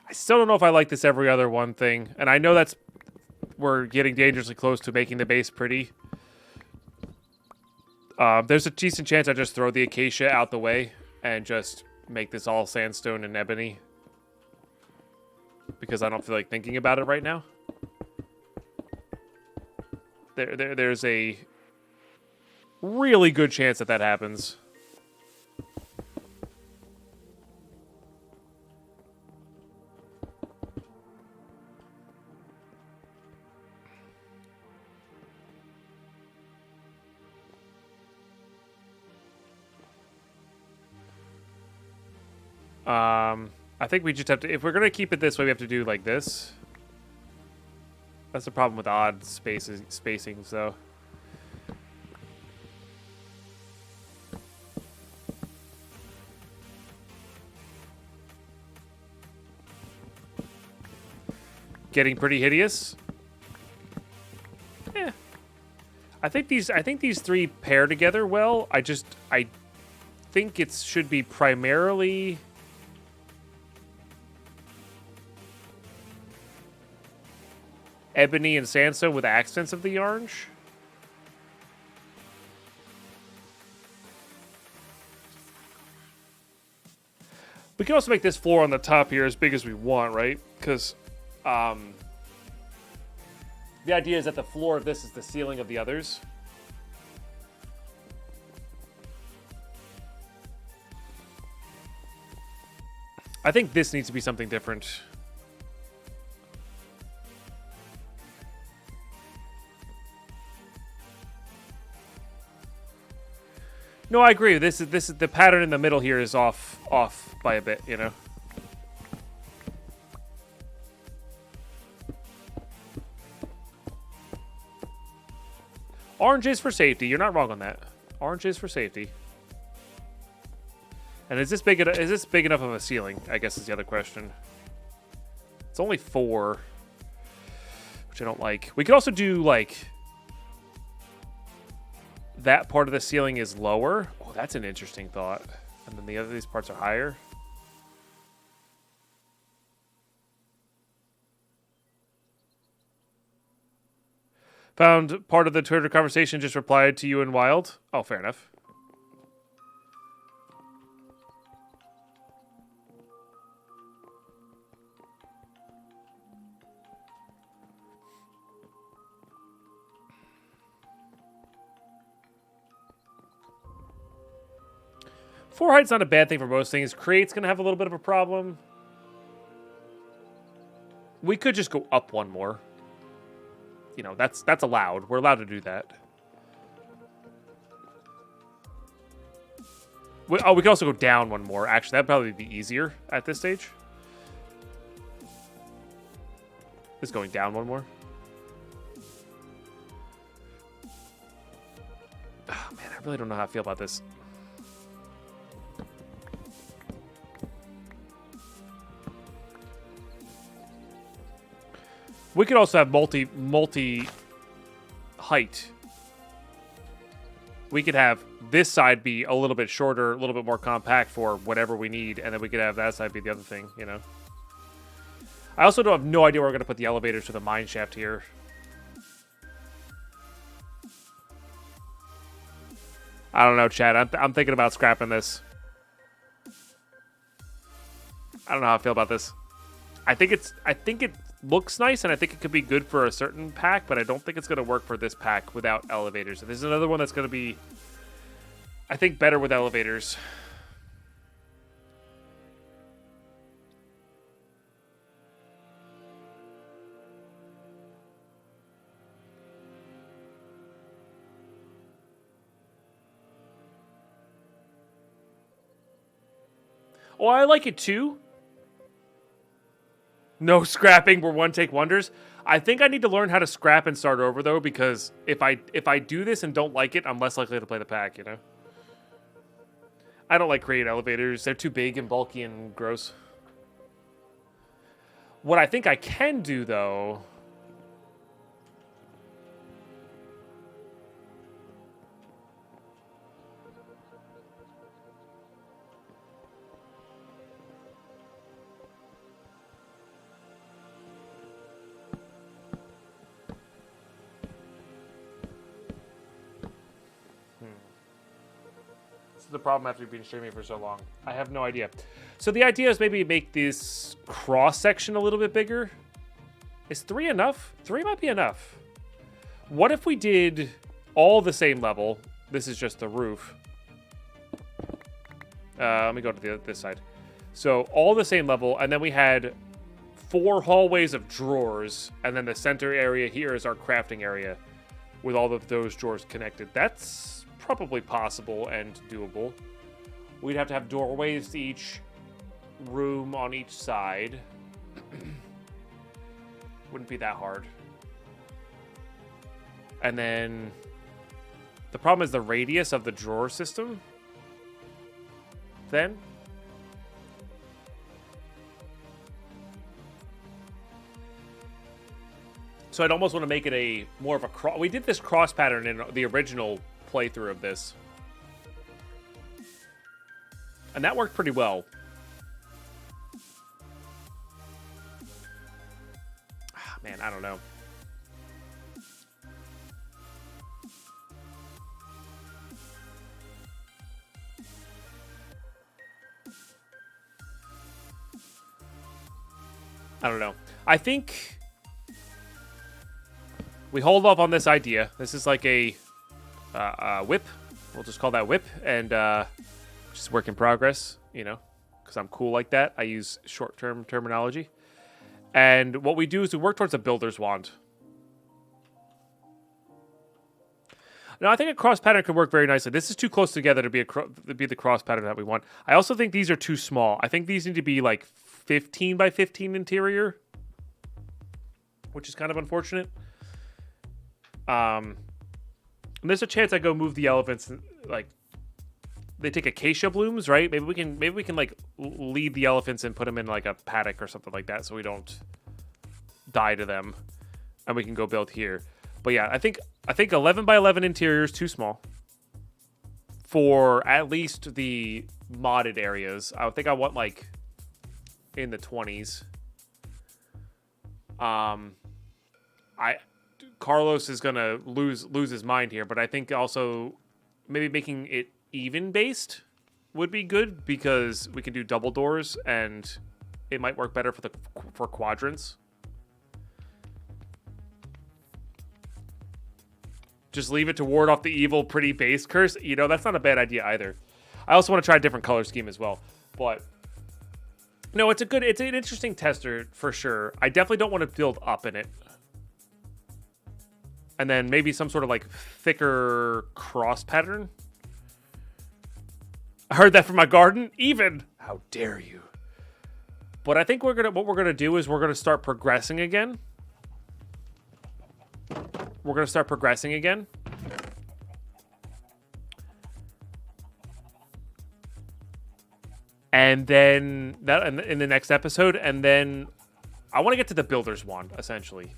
I still don't know if I like this every other one thing, and I know we're getting dangerously close to making the base pretty. There's a decent chance I just throw the acacia out the way and just make this all sandstone and ebony. Because I don't feel like thinking about it right now. There's a really good chance that happens. I think we just have to, if we're going to keep it this way, we have to do like this. That's the problem with odd spacing, so. Getting pretty hideous. Yeah. I think these three pair together well. I think it should be primarily ebony and sandstone with accents of the orange. We can also make this floor on the top here as big as we want, right? Because the idea is that the floor of this is the ceiling of the others. I think this needs to be something different. No, I agree. This is the pattern in the middle here is off by a bit, you know. Orange is for safety. You're not wrong on that. Orange is for safety. And is this big enough of a ceiling? I guess is the other question. It's only 4, which I don't like. We could also do like that part of the ceiling is lower. Oh, that's an interesting thought. And then these parts are higher. Found part of the Twitter conversation, just replied to you in Wild. Oh, fair enough. Floor height's not a bad thing for most things. Create's going to have a little bit of a problem. We could just go up one more. You know, that's allowed. We're allowed to do that. We could also go down one more. Actually, that'd probably be easier at this stage. This is going down one more. Oh, man, I really don't know how I feel about this. We could also have multi height. We could have this side be a little bit shorter, a little bit more compact for whatever we need, and then we could have that side be the other thing, you know? I also don't have no idea where we're going to put the elevators for the mine shaft here. I don't know, Chad. I'm thinking about scrapping this. I don't know how I feel about this. I think it looks nice, and I think it could be good for a certain pack, but I don't think it's going to work for this pack without elevators. There's another one that's going to be, I think, better with elevators. Oh, I like it too. No scrapping, we're one-take wonders. I think I need to learn how to scrap and start over, though, because if I do this and don't like it, I'm less likely to play the pack, you know? I don't like creating elevators. They're too big and bulky and gross. What I think I can do, though... the problem after you've been streaming for so long. I have no idea. So the idea is maybe make this cross section a little bit bigger. Is 3 enough? 3 might be enough. What if we did all the same level? This is just the roof. Let me go to this side. So all the same level, and then we had 4 hallways of drawers, and then the center area here is our crafting area with all of those drawers connected. That's probably possible and doable. We'd have to have doorways to each room on each side. Wouldn't be that hard. And then the problem is the radius of the drawer system. Then so I'd almost want to make it a more of a cross. We did this cross pattern in the original playthrough of this, and that worked pretty well. Man, I don't know. I don't know. I think we hold off on this idea. This is like a whip. We'll just call that whip, and just work in progress, you know, because I'm cool like that. I use short-term terminology. And what we do is we work towards a builder's wand. Now, I think a cross pattern could work very nicely. This is too close together to be the cross pattern that we want. I also think these are too small. I think these need to be like 15 by 15 interior, which is kind of unfortunate. And there's a chance I go move the elephants, like they take acacia blooms, right? Maybe we can like lead the elephants and put them in like a paddock or something like that, so we don't die to them, and we can go build here. But yeah, I think 11 by 11 interior is too small for at least the modded areas. I think I want like in the 20s. Carlos is gonna lose his mind here, but I think also maybe making it even based would be good, because we can do double doors and it might work better for quadrants. Just leave it to ward off the evil pretty base curse. You know, that's not a bad idea either. I also want to try a different color scheme as well, but no, it's an interesting tester for sure. I definitely don't want to build up in it. And then maybe some sort of like thicker cross pattern. I heard that from my garden. Even, how dare you? But I think what we're gonna do is we're gonna start progressing again. we're going to start progressing again. And then that in the next episode, and then I want to get to the builder's wand, essentially.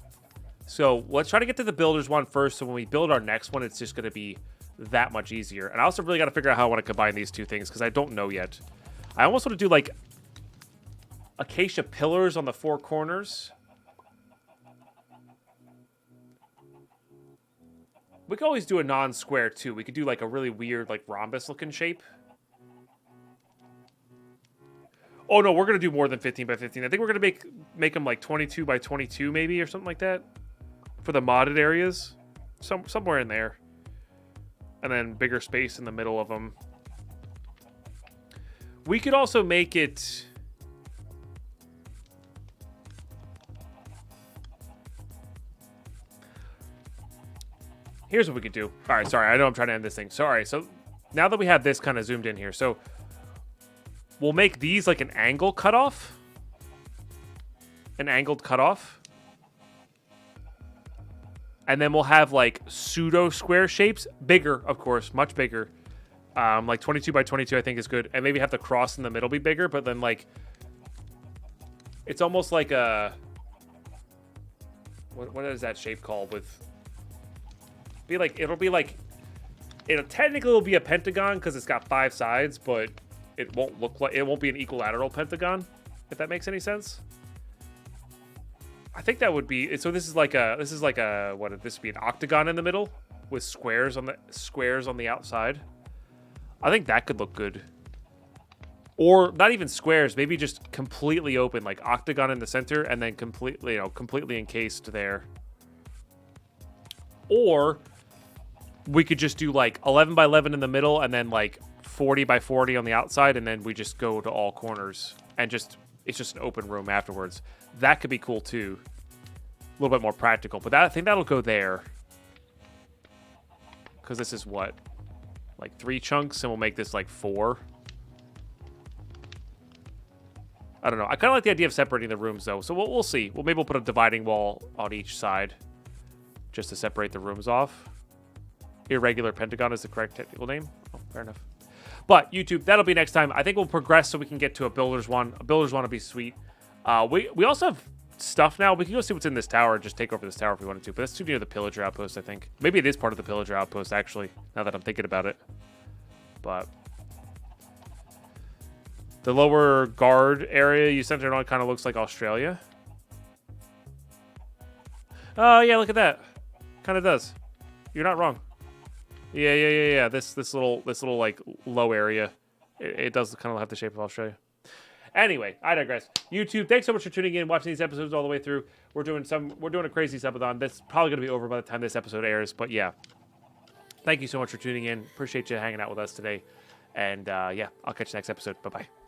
So let's try to get to the builder's wand first, so when we build our next one, it's just going to be that much easier. And I also really got to figure out how I want to combine these two things, because I don't know yet. I almost want to do, like, acacia pillars on the 4 corners. We could always do a non-square, too. We could do, like, a really weird, like, rhombus-looking shape. Oh, no, we're going to do more than 15 by 15. I think we're going to make them, like, 22 by 22, maybe, or something like that. For the modded areas. Somewhere in there. And then bigger space in the middle of them. We could also make it... Here's what we could do. All right, sorry. I know I'm trying to end this thing. Sorry. So now that we have this kind of zoomed in here, so we'll make these like an angle cutoff. An angled cutoff. And then we'll have like pseudo square shapes. Bigger, of course. Much bigger. Like 22 by 22, I think is good. And maybe have the cross in the middle be bigger, but then like... It's almost like a... What is that shape called with... It'll technically be a pentagon because it's got 5 sides, but it won't look like, it won't be an equilateral pentagon, if that makes any sense. I think that would be, so this is like a, what would this be, an octagon in the middle with squares on the outside. I think that could look good. Or not even squares, maybe just completely open, like octagon in the center and then completely encased there. Or we could just do like 11 by 11 in the middle and then like 40 by 40 on the outside, and then we just go to all corners and it's just an open room afterwards. That could be cool too. A little bit more practical, but I think that'll go there. Because this is what? Like 3 chunks, and we'll make this like 4. I don't know. I kind of like the idea of separating the rooms though, so we'll see. Maybe we'll put a dividing wall on each side just to separate the rooms off. Irregular pentagon is the correct technical name. Oh, fair enough. But YouTube, that'll be next time. I think we'll progress so we can get to a builder's one. A builder's one will be sweet. We also have stuff now. We can go see what's in this tower and just take over this tower if we wanted to. But that's too near the pillager outpost, I think. Maybe it is part of the pillager outpost, actually, now that I'm thinking about it. But the lower guard area you centered on kind of looks like Australia. Oh, yeah, look at that. Kind of does. You're not wrong. Yeah. This little like low area, it does kind of have the shape of Australia. Anyway, I digress. YouTube, thanks so much for tuning in, watching these episodes all the way through. We're doing a crazy subathon. That's probably gonna be over by the time this episode airs. But yeah, thank you so much for tuning in. Appreciate you hanging out with us today. And yeah, I'll catch you next episode. Bye bye.